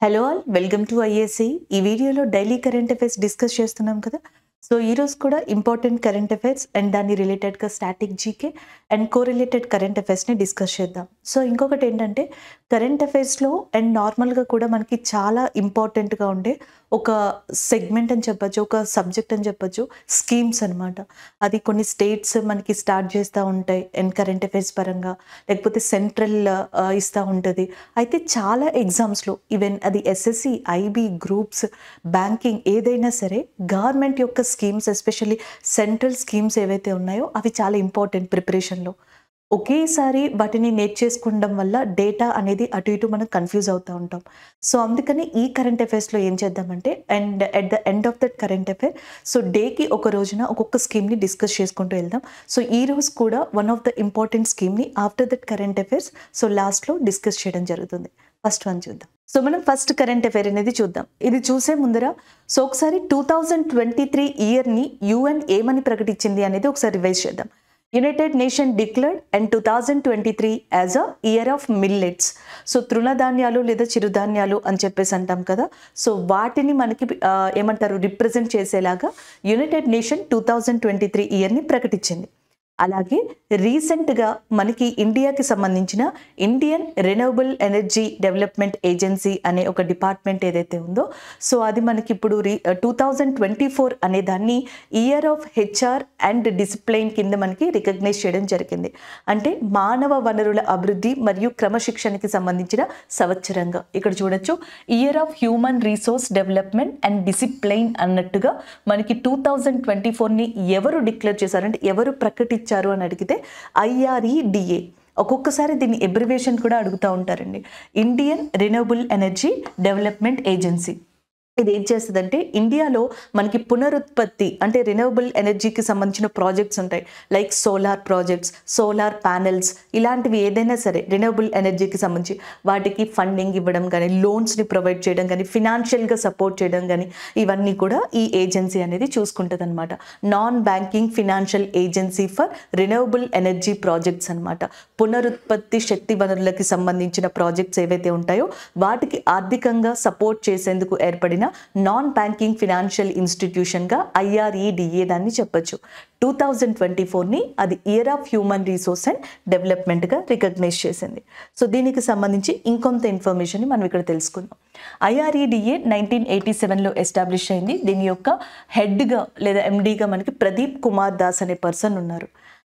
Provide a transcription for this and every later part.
Hello all welcome to IAC. ఈ వీడియోలో daily current affairs discuss చేస్తున్నాం కదా. సో ఈరోజు కూడా ఇంపార్టెంట్ కరెంట్ అఫైర్స్ అండ్ దాని రిలేటెడ్గా static GK and correlated current అఫైర్స్ని డిస్కస్ చేద్దాం. సో ఇంకొకటి ఏంటంటే కరెంట్ అఫైర్స్లో అండ్ నార్మల్గా కూడా మనకి చాలా ఇంపార్టెంట్గా ఉండే ఒక సెగ్మెంట్ అని చెప్పచ్చు, ఒక సబ్జెక్ట్ అని చెప్పచ్చు, స్కీమ్స్ అనమాట. అది కొన్ని స్టేట్స్ మనకి స్టార్ట్ చేస్తూ ఉంటాయి అండ్ కరెంట్ అఫైర్స్ పరంగా, లేకపోతే సెంట్రల్ ఇస్తూ ఉంటుంది. అయితే చాలా ఎగ్జామ్స్లో ఈవెన్ అది ఎస్ఎస్సి, ఐబీ, గ్రూప్స్, బ్యాంకింగ్ ఏదైనా సరే గవర్నమెంట్ యొక్క స్కీమ్స్, ఎస్పెషల్లీ సెంట్రల్ స్కీమ్స్ ఏవైతే ఉన్నాయో అవి చాలా ఇంపార్టెంట్ ప్రిపరేషన్లో. ఒకేసారి వాటిని నేర్చేసుకోవడం వల్ల డేటా అనేది అటు ఇటు మనం కన్ఫ్యూజ్ అవుతూ ఉంటాం. సో అందుకని ఈ కరెంట్ అఫైర్స్లో ఏం చేద్దామంటే and at the end of that current affair so డేకి ఒక రోజున ఒక్కొక్క స్కీమ్ని డిస్కస్ చేసుకుంటూ వెళ్దాం. సో ఈ రోజు కూడా వన్ ఆఫ్ ద ఇంపార్టెంట్ స్కీమ్ని after that current affairs so లాస్ట్లో డిస్కస్ చేయడం జరుగుతుంది. ఫస్ట్ వన్ చూద్దాం. సో మనం ఫస్ట్ కరెంట్ అఫైర్ అనేది చూద్దాం. ఇది చూసే ముందర సో ఒకసారి 2023 ఇయర్ని యుఎన్ ఏమని ప్రకటించింది అనేది ఒకసారి రివైజ్ చేద్దాం. United nation declared and 2023 as a year of millets. So తృణధాన్యాలు లేదా చిరుధాన్యాలు అని చెప్పేసి అంటాం కదా. సో వాటిని మనకి ఏమంటారు రిప్రజెంట్ చేసేలాగా యునైటెడ్ నేషన్ 2023 ఇయర్ని ప్రకటించింది. అలాగే రీసెంట్గా మనకి ఇండియాకి సంబంధించిన Indian Renewable energy development agency అనే ఒక డిపార్ట్మెంట్ ఏదైతే ఉందో సో అది మనకి ఇప్పుడు 2024 అనే దాన్ని year of HR and discipline కింద మనకి రికగ్నైజ్ చేయడం జరిగింది. అంటే మానవ వనరుల అభివృద్ధి మరియు క్రమశిక్షణకి సంబంధించిన సంవత్సరంగా ఇక్కడ చూడొచ్చు year of human resource development and discipline అన్నట్టుగా మనకి 2024ని ఎవరు డిక్లేర్ చేశారంటే ఎవరు ప్రకటించారు అని అడిగితే IREDA. ఒక్కొక్కసారి దీన్ని ఎబ్రివేషన్ కూడా అడుగుతూ ఉంటారండి. Indian Renewable energy development agency. ఇది ఏం చేస్తుందంటే ఇండియాలో మనకి పునరుత్పత్తి అంటే రెన్యూవబుల్ ఎనర్జీకి సంబంధించిన ప్రాజెక్ట్స్ ఉంటాయి. Like solar projects, solar panels, ఇలాంటివి ఏదైనా సరే రెన్యూవబుల్ ఎనర్జీకి సంబంధించి వాటికి ఫండింగ్ ఇవ్వడం కానీ, లోన్స్ని ప్రొవైడ్ చేయడం కానీ, ఫినాన్షియల్గా సపోర్ట్ చేయడం కానీ ఇవన్నీ కూడా ఈ ఏజెన్సీ అనేది చూసుకుంటుంది అనమాట. Non banking financial agency for renewable energy projects అనమాట. పునరుత్పత్తి శక్తి వనరులకి సంబంధించిన ప్రాజెక్ట్స్ ఏవైతే ఉంటాయో వాటికి ఆర్థికంగా సపోర్ట్ చేసేందుకు ఏర్పడిన నాన్ బ్యాంకింగ్ ఫినాన్షియల్ ఇన్స్టిట్యూషన్గా IREDA దాన్ని చెప్పొచ్చు. 2024ని అది year of human resource and డెవలప్మెంట్గా రికగ్నైజ్ చేసింది. సో దీనికి సంబంధించి ఇంకొంత ఇన్ఫర్మేషన్ని మనం ఇక్కడ తెలుసుకుందాం. IREDA 1987లో ఎస్టాబ్లిష్ అయింది. దీని యొక్క హెడ్గా లేదా MDగా మనకి ప్రదీప్ కుమార్ దాస్ అనే పర్సన్ ఉన్నారు.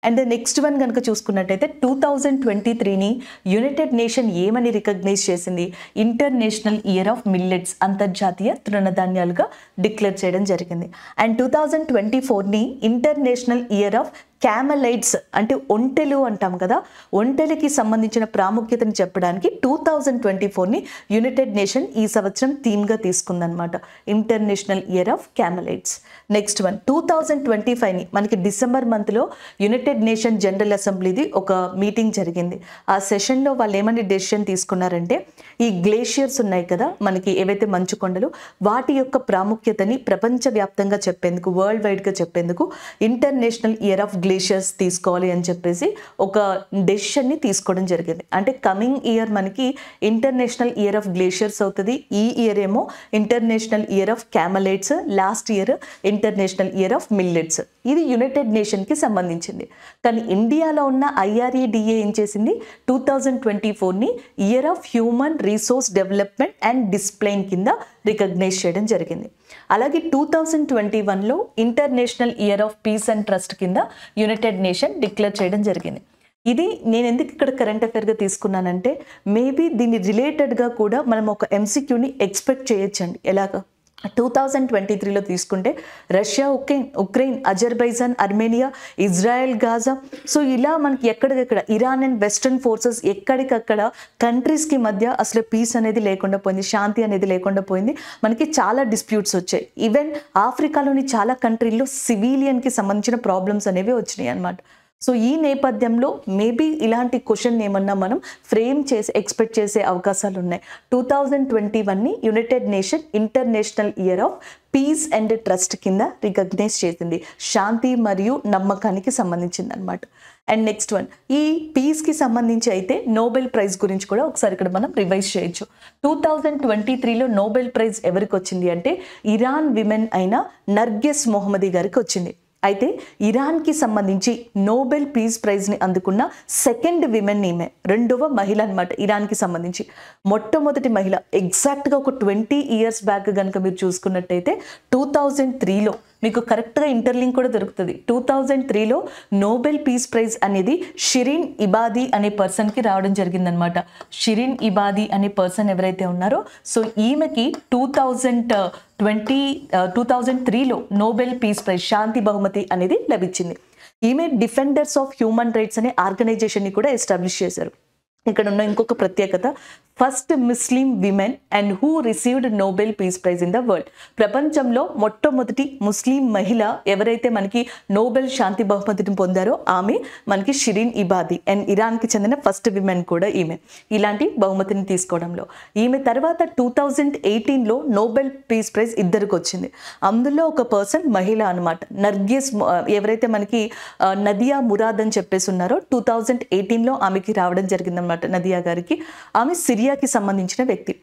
అండ్ నెక్స్ట్ వన్ కనుక చూసుకున్నట్టయితే 2023ని యునైటెడ్ నేషన్ ఏమని రికగ్నైజ్ చేసింది? ఇంటర్నేషనల్ ఇయర్ ఆఫ్ మిల్లెట్స్, అంతర్జాతీయ తృణధాన్యాలుగా డిక్లేర్ చేయడం జరిగింది. అండ్ 2024ని ఇంటర్నేషనల్ ఇయర్ ఆఫ్ క్యామలైట్స్ అంటే ఒంటెలు అంటాం కదా, ఒంటెలకి సంబంధించిన ప్రాముఖ్యతను చెప్పడానికి 2024ని యునైటెడ్ నేషన్ ఈ సంవత్సరం థీమ్గా తీసుకుందనమాట. International Year of Camelids. Next one 2025ని మనకి డిసెంబర్ మంత్లో యునైటెడ్ నేషన్ జనరల్ అసెంబ్లీది ఒక మీటింగ్ జరిగింది. ఆ సెషన్లో వాళ్ళు ఏమని డెసిషన్ తీసుకున్నారంటే ఈ గ్లేషియర్స్ ఉన్నాయి కదా మనకి ఏవైతే మంచు కొండలు, వాటి యొక్క ప్రాముఖ్యతని ప్రపంచవ్యాప్తంగా చెప్పేందుకు, వరల్డ్ వైడ్గా చెప్పేందుకు ఇంటర్నేషనల్ ఇయర్ ఆఫ్ గ్లేషియర్స్ తీసుకోవాలి అని చెప్పేసి ఒక డెసిషన్ని తీసుకోవడం జరిగింది. అంటే కమింగ్ ఇయర్ మనకి ఇంటర్నేషనల్ ఇయర్ ఆఫ్ గ్లేషియర్స్ అవుతుంది. ఈ ఇయర్ ఏమో International Year of Camelids, last year International Year of Millets. ఇది యునైటెడ్ నేషన్కి సంబంధించింది. కానీ ఇండియాలో ఉన్న IREDA ఏం చేసింది? 2024ని year of human resource development and discipline కింద రికగ్నైజ్ చేయడం జరిగింది. అలాగే 2021లో International Year of Peace and Trust కింద యునైటెడ్ నేషన్ డిక్లేర్ చేయడం జరిగింది. ఇది నేను ఎందుకు ఇక్కడ కరెంట్ అఫైర్గా తీసుకున్నానంటే మేబీ దీని రిలేటెడ్గా కూడా మనం ఒక MCQని ఎక్స్పెక్ట్ చేయొచ్చండి. ఎలాగా 2023లో తీసుకుంటే Russia, Ukraine, Azerbaijan, Armenia, Israel, Gaza, so ఇలా మనకి ఎక్కడికక్కడ ఇరాన్ అండ్ వెస్టర్న్ ఫోర్సెస్ ఎక్కడికక్కడ కంట్రీస్కి మధ్య అసలు పీస్ అనేది లేకుండా పోయింది, శాంతి అనేది లేకుండా పోయింది. మనకి చాలా డిస్ప్యూట్స్ వచ్చాయి. ఈవెన్ ఆఫ్రికాలోని చాలా కంట్రీల్లో సివిలియన్కి సంబంధించిన ప్రాబ్లమ్స్ అనేవి వచ్చినాయి అన్నమాట. సో ఈ నేపథ్యంలో మేబీ ఇలాంటి క్వశ్చన్ ఏమన్నా మనం ఫ్రేమ్ చేసి ఎక్స్పెక్ట్ చేసే అవకాశాలు ఉన్నాయి. 2021ని United Nation International Year of Peace and Trust కింద రికగ్నైజ్ చేసింది. శాంతి మరియు నమ్మకానికి సంబంధించింది అనమాట. అండ్ నెక్స్ట్ వన్, ఈ పీస్కి సంబంధించి అయితే నోబెల్ ప్రైజ్ గురించి కూడా ఒకసారి ఇక్కడ మనం రివైజ్ చేయొచ్చు. 2023లో నోబెల్ ప్రైజ్ ఎవరికి వచ్చింది అంటే ఇరాన్ విమెన్ అయిన నర్గిస్ మొహమ్మదీ గారికి వచ్చింది. అయితే ఇరాన్కి సంబంధించి నోబెల్ పీస్ ప్రైజ్ని అందుకున్న సెకండ్ విమెన్ ఈమె, రెండవ మహిళ అనమాట ఇరాన్కి సంబంధించి. మొట్టమొదటి మహిళ ఎగ్జాక్ట్గా ఒక 20 years బ్యాక్ కనుక మీరు చూసుకున్నట్టయితే 2003లో మీకు కరెక్ట్గా ఇంటర్లింక్ కూడా దొరుకుతుంది. 2003లో నోబెల్ పీస్ ప్రైజ్ అనేది షిరీన్ ఇబాదీ అనే పర్సన్కి రావడం జరిగిందనమాట. షిరీన్ ఇబాదీ అనే పర్సన్ ఎవరైతే ఉన్నారో సో ఈమెకి 2003లో నోబెల్ పీస్ ప్రైజ్ శాంతి బహుమతి అనేది లభించింది. ఈమె డిఫెండర్స్ ఆఫ్ హ్యూమన్ రైట్స్ అనే ఆర్గనైజేషన్ని కూడా ఎస్టాబ్లిష్ చేశారు. ఇక్కడ ఉన్న ఇంకొక ప్రత్యేకత, first Muslim women and who received Nobel peace prize in the world. ప్రపంచంలో మొట్టమొదటి ముస్లిం మహిళ ఎవరైతే మనకి నోబెల్ శాంతి బహుమతిని పొందారో ఆమె మనకి షిరీన్ ఇబాదీ. అండ్ ఇరాన్కి చెందిన ఫస్ట్ విమెన్ కూడా ఈమె ఇలాంటి బహుమతిని తీసుకోవడంలో. ఈమె తర్వాత 2018లో నోబెల్ పీస్ ప్రైజ్ ఇద్దరికి వచ్చింది. అందులో ఒక పర్సన్ మహిళ అనమాట, నర్గిస్, ఎవరైతే మనకి నదియా మురాద్ అని చెప్పేసి ఉన్నారో 2018లో ఆమెకి రావడం జరిగిందన్నమాట. నదియా గారికి ఆమె సిరియాకి సంబంధించిన వ్యక్తి.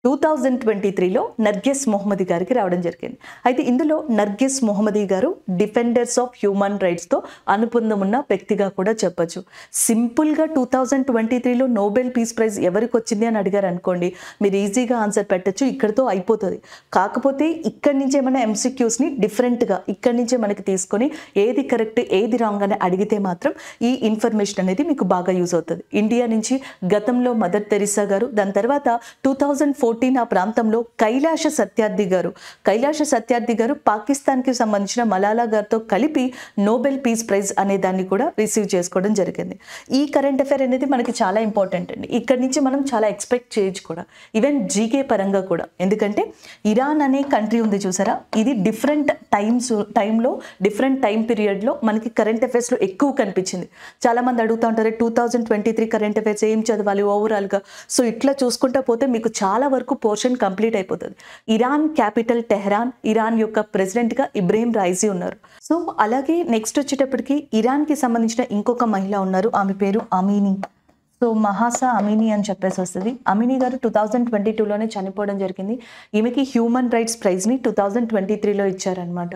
2023లో నర్గిస్ మొహమ్మదీ గారికి రావడం జరిగింది. అయితే ఇందులో నర్గిస్ మొహమ్మదీ గారు డిఫెండర్స్ ఆఫ్ హ్యూమన్ రైట్స్తో అనుబంధం ఉన్న వ్యక్తిగా కూడా చెప్పచ్చు. సింపుల్గా 2023లో నోబెల్ పీస్ ప్రైజ్ ఎవరికి వచ్చింది అని అడిగారు అనుకోండి, మీరు ఈజీగా ఆన్సర్ పెట్టచ్చు, ఇక్కడితో అయిపోతుంది. కాకపోతే ఇక్కడి నుంచి ఏమైనా ఎంసీక్యూస్ని డిఫరెంట్గా ఇక్కడి నుంచే మనకి తీసుకొని ఏది కరెక్ట్ ఏది రాంగ్ అని అడిగితే మాత్రం ఈ ఇన్ఫర్మేషన్ అనేది మీకు బాగా యూజ్ అవుతుంది. ఇండియా నుంచి గతంలో మదర్ తెరిసా గారు, దాని తర్వాత 2014 ఆ ప్రాంతంలో కైలాష సత్యార్థి గారు పాకిస్తాన్కి సంబంధించిన మలాలా గారితో కలిపి నోబెల్ పీస్ ప్రైజ్ అనే దాన్ని కూడా రిసీవ్ చేసుకోవడం జరిగింది. ఈ కరెంట్ అఫైర్ అనేది మనకి చాలా ఇంపార్టెంట్ అండి. ఇక్కడి నుంచి మనం చాలా ఎక్స్పెక్ట్ చేయొచ్చు కూడా, ఈవెన్ జీకే పరంగా కూడా. ఎందుకంటే ఇరాన్ అనే కంట్రీ ఉంది చూసారా, ఇది డిఫరెంట్ టైంలో డిఫరెంట్ టైం పీరియడ్లో మనకి కరెంట్ అఫైర్స్లో ఎక్కువ కనిపించింది. చాలామంది అడుగుతూ ఉంటారు 2023 కరెంట్ అఫైర్స్ ఏం చదవాలి ఓవరాల్గా. సో ఇట్లా చూసుకుంటా పోతే మీకు చాలా వరకు పోర్షన్ కంప్లీట్ అయిపోతుంది. ఇరాన్ క్యాపిటల్ టెహరాన్, ఇరాన్ యొక్క ప్రెసిడెంట్గా ఇబ్రహీం రైజీ ఉన్నారు. సో అలాగే నెక్స్ట్ వచ్చేటప్పటికి ఇరాన్కి సంబంధించిన ఇంకొక మహిళ ఉన్నారు, ఆమె పేరు అమీనీ. సో మహాసా అమీనీ అని చెప్పేసి వస్తుంది. అమీనీ గారు 2022లోనే చనిపోవడం జరిగింది. ఈమెకి హ్యూమన్ రైట్స్ ప్రైజ్ని 2023లో ఇచ్చారనమాట.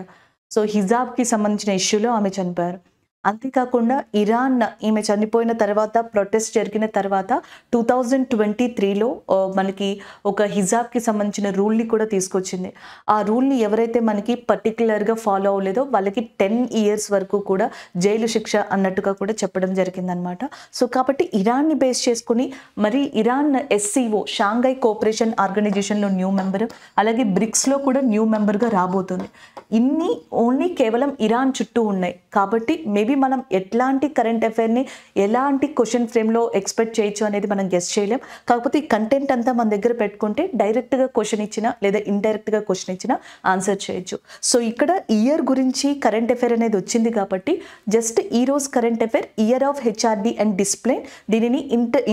సో హిజాబ్కి సంబంధించిన ఇష్యూలో ఆమె చనిపోయారు. అంతేకాకుండా ఇరాన్ ఈమె చనిపోయిన తర్వాత ప్రొటెస్ట్ జరిగిన తర్వాత 2023లో మనకి ఒక హిజాబ్కి సంబంధించిన రూల్ని కూడా తీసుకొచ్చింది. ఆ రూల్ని ఎవరైతే మనకి పర్టికులర్గా ఫాలో అవ్వలేదో వాళ్ళకి 10 years వరకు కూడా జైలు శిక్ష అన్నట్టుగా కూడా చెప్పడం జరిగిందనమాట. సో కాబట్టి ఇరాన్ని బేస్ చేసుకుని మరి ఇరాన్ SCO షాంఘై కోఆపరేషన్ ఆర్గనైజేషన్లో న్యూ మెంబర్, అలాగే బ్రిక్స్లో కూడా న్యూ మెంబర్గా రాబోతుంది. ఇన్ని ఓన్లీ కేవలం ఇరాన్ చుట్టూ ఉన్నాయి. కాబట్టి మేబీ మనం ఎట్లాంటి కరెంట్ అఫైర్ని ఎలాంటి క్వశ్చన్ ఫ్రేమ్లో ఎక్స్పెక్ట్ చేయొచ్చు అనేది మనం గెస్ చేయలేం. కాకపోతే ఈ కంటెంట్ అంతా మన దగ్గర పెట్టుకుంటే డైరెక్ట్గా క్వశ్చన్ ఇచ్చినా లేదా ఇండైరెక్ట్గా క్వశ్చన్ ఇచ్చినా ఆన్సర్ చేయొచ్చు. సో ఇక్కడ ఇయర్ గురించి కరెంట్ అఫైర్ అనేది వచ్చింది కాబట్టి జస్ట్ ఈ రోజు current affair year of HRD and discipline, దీనిని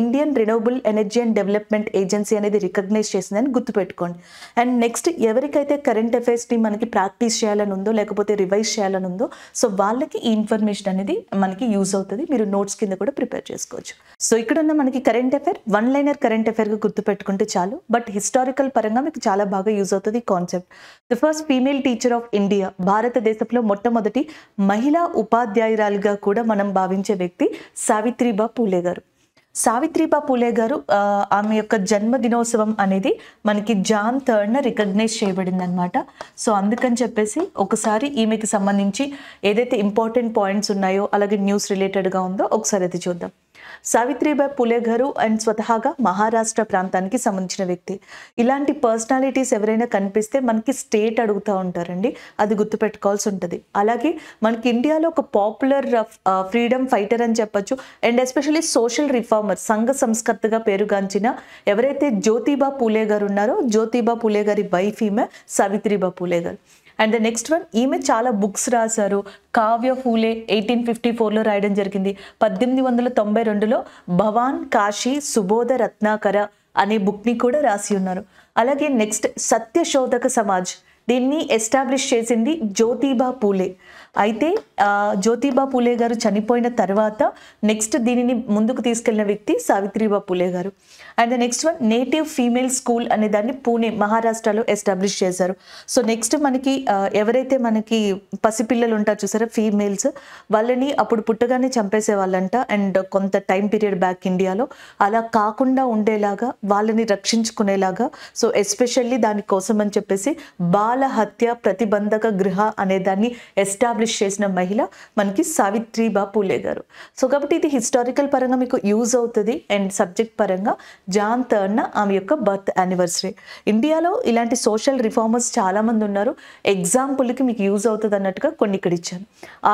Indian Renewable Energy and Development Agency అనేది రికగ్నైజ్ చేసిందని గుర్తుపెట్టుకోండి. అండ్ నెక్స్ట్ ఎవరికైతే కరెంట్ అఫైర్స్ని మనకి ప్రాక్టీస్ చేయాలని ఉందో లేకపోతే రివైజ్ చేయాలని ఉందో సో వాళ్ళకి ఈ ఇన్ఫర్మేషన్ అనేది మనకి యూజ్ అవుతుంది. మీరు నోట్స్ కింద కూడా ప్రిపేర్ చేసుకోవచ్చు. సో ఇక్కడ ఉన్న మనకి current affair one liner current అఫైర్గా గుర్తుపెట్టుకుంటే చాలు, బట్ హిస్టారికల్ పరంగా మీకు చాలా బాగా యూజ్ అవుతుంది ఈ concept. The first female teacher of India, భారతదేశంలో మొట్టమొదటి మహిళా ఉపాధ్యాయురాలుగా కూడా మనం భావించే వ్యక్తి సావిత్రిబా పూలే గారు. సావిత్రిబా పూలే గారు ఆమె యొక్క జన్మదినోత్సవం అనేది మనకి Jan 3rd రికగ్నైజ్ చేయబడింది అనమాట. సో అందుకని చెప్పేసి ఒకసారి ఈమెకి సంబంధించి ఏదైతే ఇంపార్టెంట్ పాయింట్స్ ఉన్నాయో అలాగే న్యూస్ రిలేటెడ్గా ఉందో ఒకసారి అది చూద్దాం. సావిత్రిబాయి పూలే గారు అండ్ స్వతహాగా మహారాష్ట్ర ప్రాంతానికి సంబంధించిన వ్యక్తి. ఇలాంటి పర్సనాలిటీస్ ఎవరైనా కనిపిస్తే మనకి స్టేట్ అడుగుతూ ఉంటారండి, అది గుర్తుపెట్టుకోవాల్సి ఉంటుంది. అలాగే మనకి ఇండియాలో ఒక పాపులర్ ఫ్రీడమ్ ఫైటర్ అని చెప్పొచ్చు అండ్ ఎస్పెషల్లీ సోషల్ రిఫార్మర్, సంఘ సంస్కర్తగా పేరుగాంచిన ఎవరైతే జ్యోతిబా పూలే గారు ఉన్నారో జ్యోతిబా పూలే గారి వైఫ్ ఈమె సావిత్రిబా పూలే గారు. అండ్ ద నెక్స్ట్ వన్, ఈమె చాలా బుక్స్ రాశారు. కావ్య ఫూలే 1854లో రాయడం జరిగింది. 1892లో భవాన్ కాశీ సుబోధ రత్నాకర అనే బుక్ని కూడా రాసి ఉన్నారు. అలాగే నెక్స్ట్ సత్యశోధక సమాజ్, దీన్ని ఎస్టాబ్లిష్ చేసింది జ్యోతిబా పూలే. అయితే జ్యోతిబా పూలే గారు చనిపోయిన తర్వాత నెక్స్ట్ దీనిని ముందుకు తీసుకెళ్లిన వ్యక్తి సావిత్రిబా పూలే గారు. And next one, native female school అనే దాన్ని పూణే మహారాష్ట్రలో ఎస్టాబ్లిష్ చేశారు. సో నెక్స్ట్ మనకి ఎవరైతే మనకి పసిపిల్లలు ఉంటారు చూసారా ఫీమేల్స్, వాళ్ళని అప్పుడు పుట్టగానే చంపేసే వాళ్ళంట. అండ్ కొంత టైం పీరియడ్ బ్యాక్ ఇండియాలో అలా కాకుండా ఉండేలాగా వాళ్ళని రక్షించుకునేలాగా, సో ఎస్పెషల్లీ దానికోసం అని చెప్పేసి బాల హత్య ప్రతిబంధక గృహ అనే దాన్ని ఎస్టాబ్లిష్ చేసిన మహిళ మనకి సావిత్రిబా పూలే గారు. సో కాబట్టి ఇది హిస్టారికల్ పరంగా మీకు యూజ్ అవుతుంది. అండ్ సబ్జెక్ట్ పరంగా జాన్ థర్డ్న ఆమె యొక్క బర్త్ యానివర్సరీ. ఇండియాలో ఇలాంటి సోషల్ రిఫార్మర్స్ చాలా మంది ఉన్నారు. ఎగ్జాంపుల్కి మీకు యూజ్ అవుతుంది అన్నట్టుగా కొన్ని ఇక్కడ ఇచ్చాను.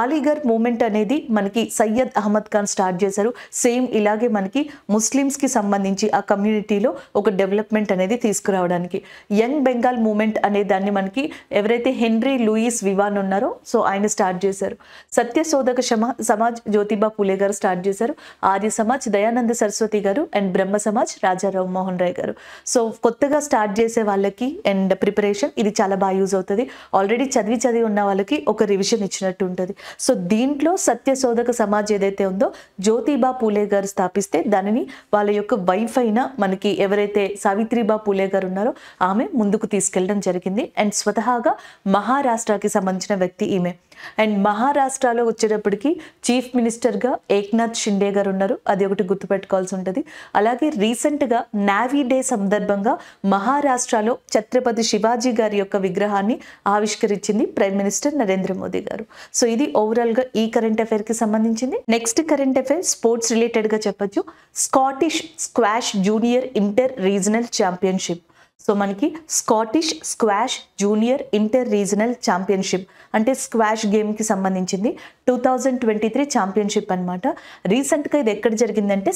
ఆలీగర్ మూమెంట్ అనేది మనకి సయ్యద్ అహ్మద్ ఖాన్ స్టార్ట్ చేశారు. సేమ్ ఇలాగే మనకి ముస్లిమ్స్కి సంబంధించి ఆ కమ్యూనిటీలో ఒక డెవలప్మెంట్ అనేది తీసుకురావడానికి. యంగ్ బెంగాల్ మూమెంట్ అనే దాన్ని మనకి ఎవరైతే హెన్రీ లూయిస్ వివాన్ ఉన్నారో సో ఆయన స్టార్ట్ చేశారు. సత్యశోధక సమాజ్ జ్యోతిబా పూలే గారు స్టార్ట్ చేశారు. ఆర్య సమాజ్ దయానంద సరస్వతి గారు. అండ్ బ్రహ్మ సమాజ్ రాజారావు మోహన్ రాయ్ గారు. సో కొత్తగా స్టార్ట్ చేసే వాళ్ళకి అండ్ ప్రిపరేషన్ ఇది చాలా బాగా యూజ్ అవుతుంది. ఆల్రెడీ చదివి ఉన్న వాళ్ళకి ఒక రివిజన్ ఇచ్చినట్టు ఉంటుంది. సో దీంట్లో సత్యశోధక సమాజ్ ఏదైతే ఉందో జ్యోతిబా పూలే గారు స్థాపిస్తే దానిని వాళ్ళ యొక్క వైఫ్ అయిన మనకి ఎవరైతే సావిత్రిబా పూలే గారు ఉన్నారో ఆమె ముందుకు తీసుకెళ్ళడం జరిగింది. అండ్ స్వతహాగా మహారాష్ట్రకి సంబంధించిన వ్యక్తి ఈమె. అండ్ మహారాష్ట్రలో వచ్చేటప్పటికి చీఫ్ మినిస్టర్గా ఏక్నాథ్ షిండే గారు ఉన్నారు. అది ఒకటి గుర్తుపెట్టుకోవాల్సి ఉంటుంది. అలాగే రీసెంట్గా నావీ డే సందర్భంగా మహారాష్ట్రలో ఛత్రపతి శివాజీ గారి యొక్క విగ్రహాన్ని ఆవిష్కరించింది ప్రైమ్ మినిస్టర్ నరేంద్ర మోదీ గారు. సో ఇది ఓవరాల్గా ఈ కరెంట్ అఫైర్కి సంబంధించింది. నెక్స్ట్ కరెంట్ అఫైర్ స్పోర్ట్స్ రిలేటెడ్గా చెప్పొచ్చు. Scottish squash junior inter regional championship. So మనకి Scottish squash junior inter regional championship అంటే స్క్వాష్ గేమ్కి సంబంధించింది 2023 ఛాంపియన్షిప్ అనమాట. రీసెంట్గా ఇది ఎక్కడ జరిగిందంటే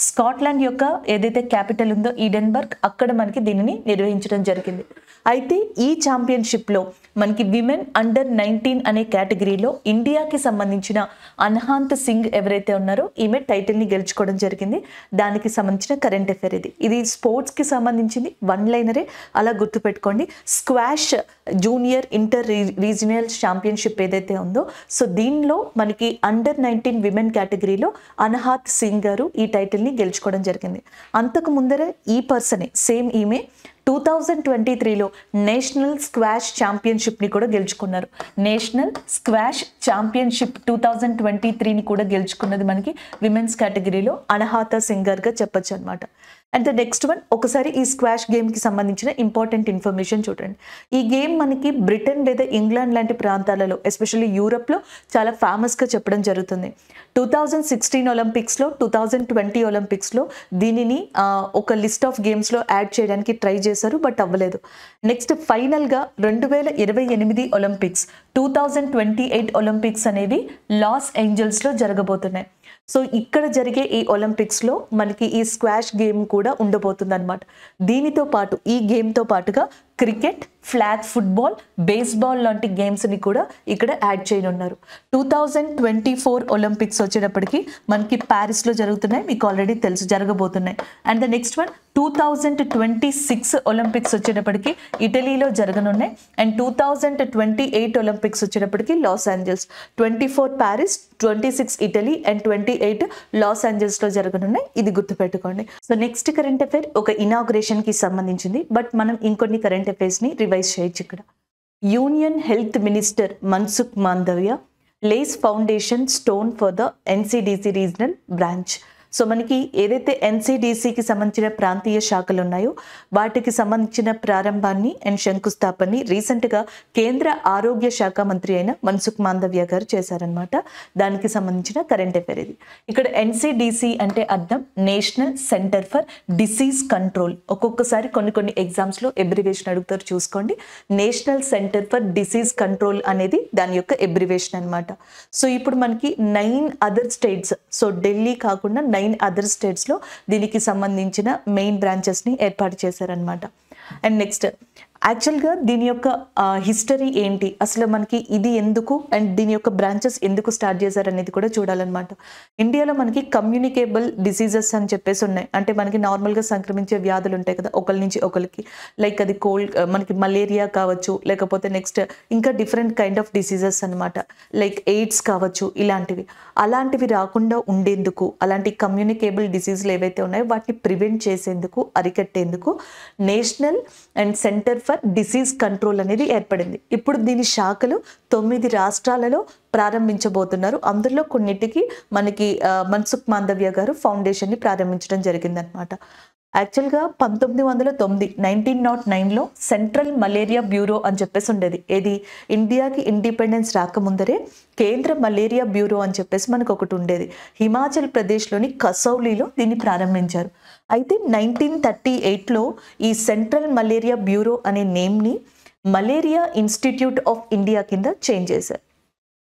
స్కాట్లాండ్ యొక్క ఏదైతే క్యాపిటల్ ఉందో ఈడెన్బర్గ్, అక్కడ మనకి దీనిని నిర్వహించడం జరిగింది. అయితే ఈ ఛాంపియన్షిప్లో మనకి విమెన్ అండర్ 19 అనే కేటగిరీలో ఇండియాకి సంబంధించిన అన్హాంత్ సింగ్ ఎవరైతే ఉన్నారో ఈమె టైటిల్ని గెలుచుకోవడం జరిగింది. దానికి సంబంధించిన కరెంట్ అఫైర్ ఇది స్పోర్ట్స్కి సంబంధించింది. వన్ లైనరే అలా గుర్తుపెట్టుకోండి. Squash junior inter regional championship ఏదైతే ఉందో సో దీనిలో మనకి అండర్ 19 విమెన్ కేటగిరీలో అన్హాత్ సింగ్ గారు ఈ టైటిల్ని గెలుచుకోవడం జరిగింది. అంతకు ముందరే ఈ పర్సనే సేమ్ ఈమె 2023లో నేషనల్ స్క్వాష్ ఛాంపియన్షిప్ని కూడా గెలుచుకున్నారు. నేషనల్ స్క్వాష్ ఛాంపియన్షిప్ 2023ని కూడా గెలుచుకున్నది మనకి విమెన్స్ కేటగిరీలో అన్హాత సింగర్గా చెప్పొచ్చు అనమాట. అండ్ ద నెక్స్ట్ వన్, ఒకసారి ఈ స్క్వాష్ గేమ్కి సంబంధించిన ఇంపార్టెంట్ ఇన్ఫర్మేషన్ చూడండి. ఈ గేమ్ మనకి బ్రిటన్ లేదా ఇంగ్లాండ్ లాంటి ప్రాంతాలలో ఎస్పెషల్లీ యూరప్లో చాలా ఫేమస్గా చెప్పడం జరుగుతుంది. 2016 ఒలింపిక్స్లో 2020 ఒలింపిక్స్లో దీనిని ఒక లిస్ట్ ఆఫ్ గేమ్స్లో యాడ్ చేయడానికి ట్రై చేశారు, బట్ అవ్వలేదు. నెక్స్ట్ ఫైనల్గా 2028 ఒలింపిక్స్ 2028 ఒలింపిక్స్ అనేవి లాస్ ఏంజల్స్లో జరగబోతున్నాయి. సో ఇక్కడ జరిగే ఈ ఒలింపిక్స్లో మనకి ఈ స్క్వాష్ గేమ్ కూడా ఉండబోతుంది అనమాట. దీనితో పాటు ఈ గేమ్తో పాటుగా క్రికెట్, ఫ్లాగ్ ఫుట్బాల్, బేస్బాల్ లాంటి గేమ్స్ని కూడా ఇక్కడ యాడ్ చేయనున్నారు. 2024 ఒలింపిక్స్ వచ్చేటప్పటికి మనకి ప్యారిస్లో జరుగుతున్నాయి, మీకు ఆల్రెడీ తెలుసు జరగబోతున్నాయి. And the next one 2026 Olympics వచ్చేటప్పటికి ఇటలీలో జరగనున్నాయి. అండ్ 2028 ఒలింపిక్స్ వచ్చేటప్పటికి Los Angeles, 24 Paris, 26 Italy and 28 Los ఏంజల్స్లో జరగనున్నాయి. ఇది గుర్తుపెట్టుకోండి. సో నెక్స్ట్ కరెంట్ అఫైర్ ఒక ఇనాగ్రేషన్కి సంబంధించింది, బట్ మనం ఇంకొన్ని కరెంట్ అఫైర్స్ని రివైజ్ చేయొచ్చు ఇక్కడ. Union health minister Mansukh Mandaviya Lay's foundation stone for the NCDC regional branch. So మనకి ఏదైతే ఎన్సిడిసికి సంబంధించిన ప్రాంతీయ శాఖలు ఉన్నాయో వాటికి సంబంధించిన ప్రారంభాన్ని అండ్ శంకుస్థాపనని రీసెంట్గా కేంద్ర ఆరోగ్య శాఖ మంత్రి అయిన మన్సుఖ్ మాండవ్య గారు చేశారనమాట. దానికి సంబంధించిన కరెంట్ అఫైర్ ఇది. ఇక్కడ ఎన్సిడిసి అంటే అర్థం national Centre for Disease control. ఒక్కొక్కసారి కొన్ని ఎగ్జామ్స్లో ఎబ్రివేషన్ అడుగుతారు, చూసుకోండి. National Centre for Disease control అనేది దాని యొక్క ఎబ్రివేషన్ అనమాట. సో ఇప్పుడు మనకి 9 అదర్ స్టేట్స్, సో ఢిల్లీ కాకుండా 9 అదర్ స్టేట్స్లో దీనికి సంబంధించిన మెయిన్ బ్రాంచెస్ని ఏర్పాటు చేశారనమాట. అండ్ నెక్స్ట్ యాక్చువల్గా దీని యొక్క హిస్టరీ ఏంటి, అసలు మనకి ఇది ఎందుకు అండ్ దీని యొక్క బ్రాంచెస్ ఎందుకు స్టార్ట్ చేశారు అనేది కూడా చూడాలన్నమాట. ఇండియాలో మనకి కమ్యూనికేబుల్ డిసీజెస్ అని చెప్పేసి ఉన్నాయి. అంటే మనకి నార్మల్గా సంక్రమించే వ్యాధులు ఉంటాయి కదా ఒకరి నుంచి ఒకరికి, లైక్ అది కోల్డ్, మనకి మలేరియా కావచ్చు, లేకపోతే నెక్స్ట్ ఇంకా డిఫరెంట్ కైండ్ ఆఫ్ డిసీజెస్ అనమాట, లైక్ ఎయిడ్స్ కావచ్చు, అలాంటివి రాకుండా ఉండేందుకు, అలాంటి కమ్యూనికేబుల్ డిసీజులు ఏవైతే ఉన్నాయో వాటిని ప్రివెంట్ చేసేందుకు, అరికట్టేందుకు national and centre for Disease control అనేది ఏర్పడింది. ఇప్పుడు దీని శాఖలు 9 రాష్ట్రాలలో ప్రారంభించబోతున్నారు. అందులో కొన్నిటికి మనకి మన్సుఖ్ మాండవ్య గారు ఫౌండేషన్ని ప్రారంభించడం జరిగిందనమాట. యాక్చువల్గా 1909లో సెంట్రల్ మలేరియా బ్యూరో అని చెప్పేసి ఉండేది. ఏది ఇండియాకి ఇండిపెండెన్స్ రాకముందరే కేంద్ర మలేరియా బ్యూరో అని చెప్పేసి మనకు ఒకటి ఉండేది. హిమాచల్ ప్రదేశ్లోని కసౌలీలో దీన్ని ప్రారంభించారు. అయితే 1938లో ఈ సెంట్రల్ మలేరియా బ్యూరో అనే నేమ్ని మలేరియా ఇన్స్టిట్యూట్ ఆఫ్ ఇండియా కింద చేంజ్ చేశారు.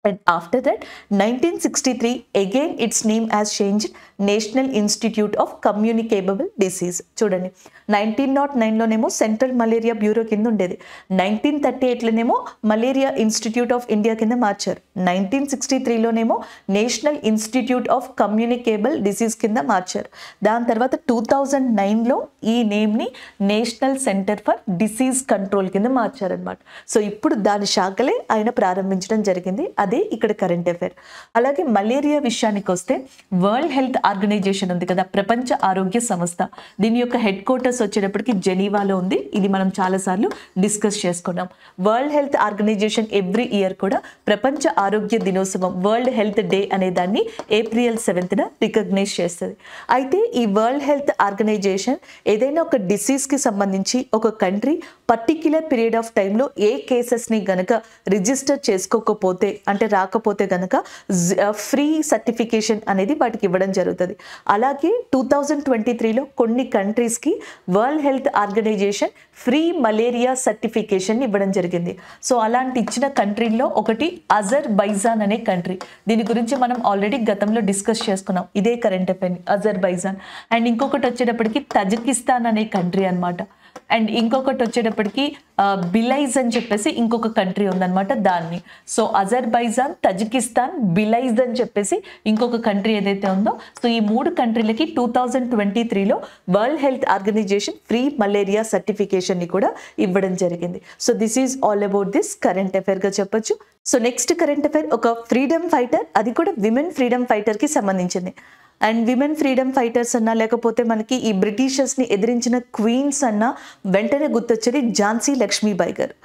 And after that, 1963, again its name has changed, National Institute of Communicable Disease. చూడండి, 1909లోనేమో సెంట్రల్ మలేరియా బ్యూరో కింద ఉండేది, 1938లోనేమో మలేరియా ఇన్స్టిట్యూట్ ఆఫ్ ఇండియా కింద మార్చారు, 1963లోనేమో National Institute of Communicable Disease కింద మార్చారు. దాని తర్వాత 2009లో ఈ నేమ్ని National Centre for Disease Control కింద మార్చారనమాట. సో ఇప్పుడు దాని శాఖలే ఆయన ప్రారంభించడం జరిగింది. అదే ఇక్కడ కరెంట్ అఫైర్. అలాగే మలేరియా విషయానికి వస్తే వరల్డ్ హెల్త్ ఆర్గనైజేషన్ ఉంది కదా, ప్రపంచ ఆరోగ్య సంస్థ, దీని యొక్క హెడ్ క్వార్టర్స్ వచ్చేటప్పటికి జెనీవాలో ఉంది. ఇది మనం చాలాసార్లు డిస్కస్ చేసుకున్నాం. World Health Organization every year కూడా ప్రపంచ ఆరోగ్య దినోత్సవం, వరల్డ్ హెల్త్ డే అనే దాన్ని April 7న రికగ్నైజ్ చేస్తుంది. అయితే ఈ వరల్డ్ హెల్త్ ఆర్గనైజేషన్ ఏదైనా ఒక డిసీజ్కి సంబంధించి ఒక కంట్రీ పర్టిక్యులర్ పీరియడ్ ఆఫ్ టైంలో ఏ కేసెస్ని గనక రిజిస్టర్ చేసుకోకపోతే, అంటే రాకపోతే గనక ఫ్రీ సర్టిఫికేషన్ అనేది వాటికి ఇవ్వడం జరుగుతుంది. అలాగే 2023లో కొన్ని కంట్రీస్కి World Health Organization free malaria certification ఇవ్వడం జరిగింది. సో అలాంటి ఇచ్చిన కంట్రీల్లో ఒకటి అజర్బైజాన్ అనే కంట్రీ. దీని గురించి మనం ఆల్రెడీ గతంలో డిస్కస్ చేసుకున్నాం, ఇదే కరెంట్ అఫైర్, అజర్బైజాన్. అండ్ ఇంకొకటి వచ్చేటప్పటికి తజికిస్తాన్ అనే కంట్రీ అనమాట. అండ్ ఇంకొకటి వచ్చేటప్పటికి బిలైజ్ అని చెప్పేసి ఇంకొక కంట్రీ ఉందన్నమాట దాన్ని. సో అజర్బైజాన్, తజికిస్తాన్, బిలైజ్ అని చెప్పేసి ఇంకొక కంట్రీ ఏదైతే ఉందో, సో ఈ 3 కంట్రీలకి 2023లో World Health Organization free malaria సర్టిఫికేషన్ని కూడా ఇవ్వడం జరిగింది. So this is all about this current అఫైర్గా చెప్పొచ్చు. సో నెక్స్ట్ కరెంట్ అఫైర్ ఒక ఫ్రీడమ్ ఫైటర్, అది కూడా విమెన్ ఫ్రీడమ్ ఫైటర్కి సంబంధించింది. అండ్ విమెన్ ఫ్రీడమ్ ఫైటర్స్ అన్నా, లేకపోతే మనకి ఈ బ్రిటిషర్స్ని ఎదిరించిన క్వీన్స్ అన్నా వెంటనే గుర్తొచ్చేది ఝాన్సీ లక్ష్మీబాయి గారు.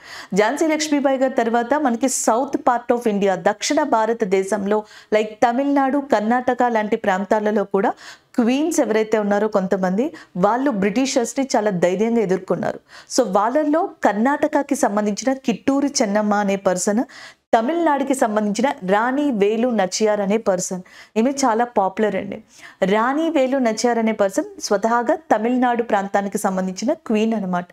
ఝాన్సీ లక్ష్మీబాయి గారు తర్వాత మనకి సౌత్ పార్ట్ ఆఫ్ ఇండియా, దక్షిణ భారతదేశంలో లైక్ తమిళనాడు, కర్ణాటక లాంటి ప్రాంతాలలో కూడా క్వీన్స్ ఎవరైతే ఉన్నారో కొంతమంది, వాళ్ళు బ్రిటిషర్స్ని చాలా ధైర్యంగా ఎదుర్కొన్నారు. సో వాళ్ళల్లో కర్ణాటకకి సంబంధించిన కిట్టూరి చెన్నమ్మ అనే పర్సన్, తమిళనాడుకి సంబంధించిన రాణి వేలు నచియార్ అనే పర్సన్, ఈమె చాలా పాపులర్ అండి. రాణి వేలు నచియార్ అనే పర్సన్ స్వతహాగా తమిళనాడు ప్రాంతానికి సంబంధించిన క్వీన్ అనమాట.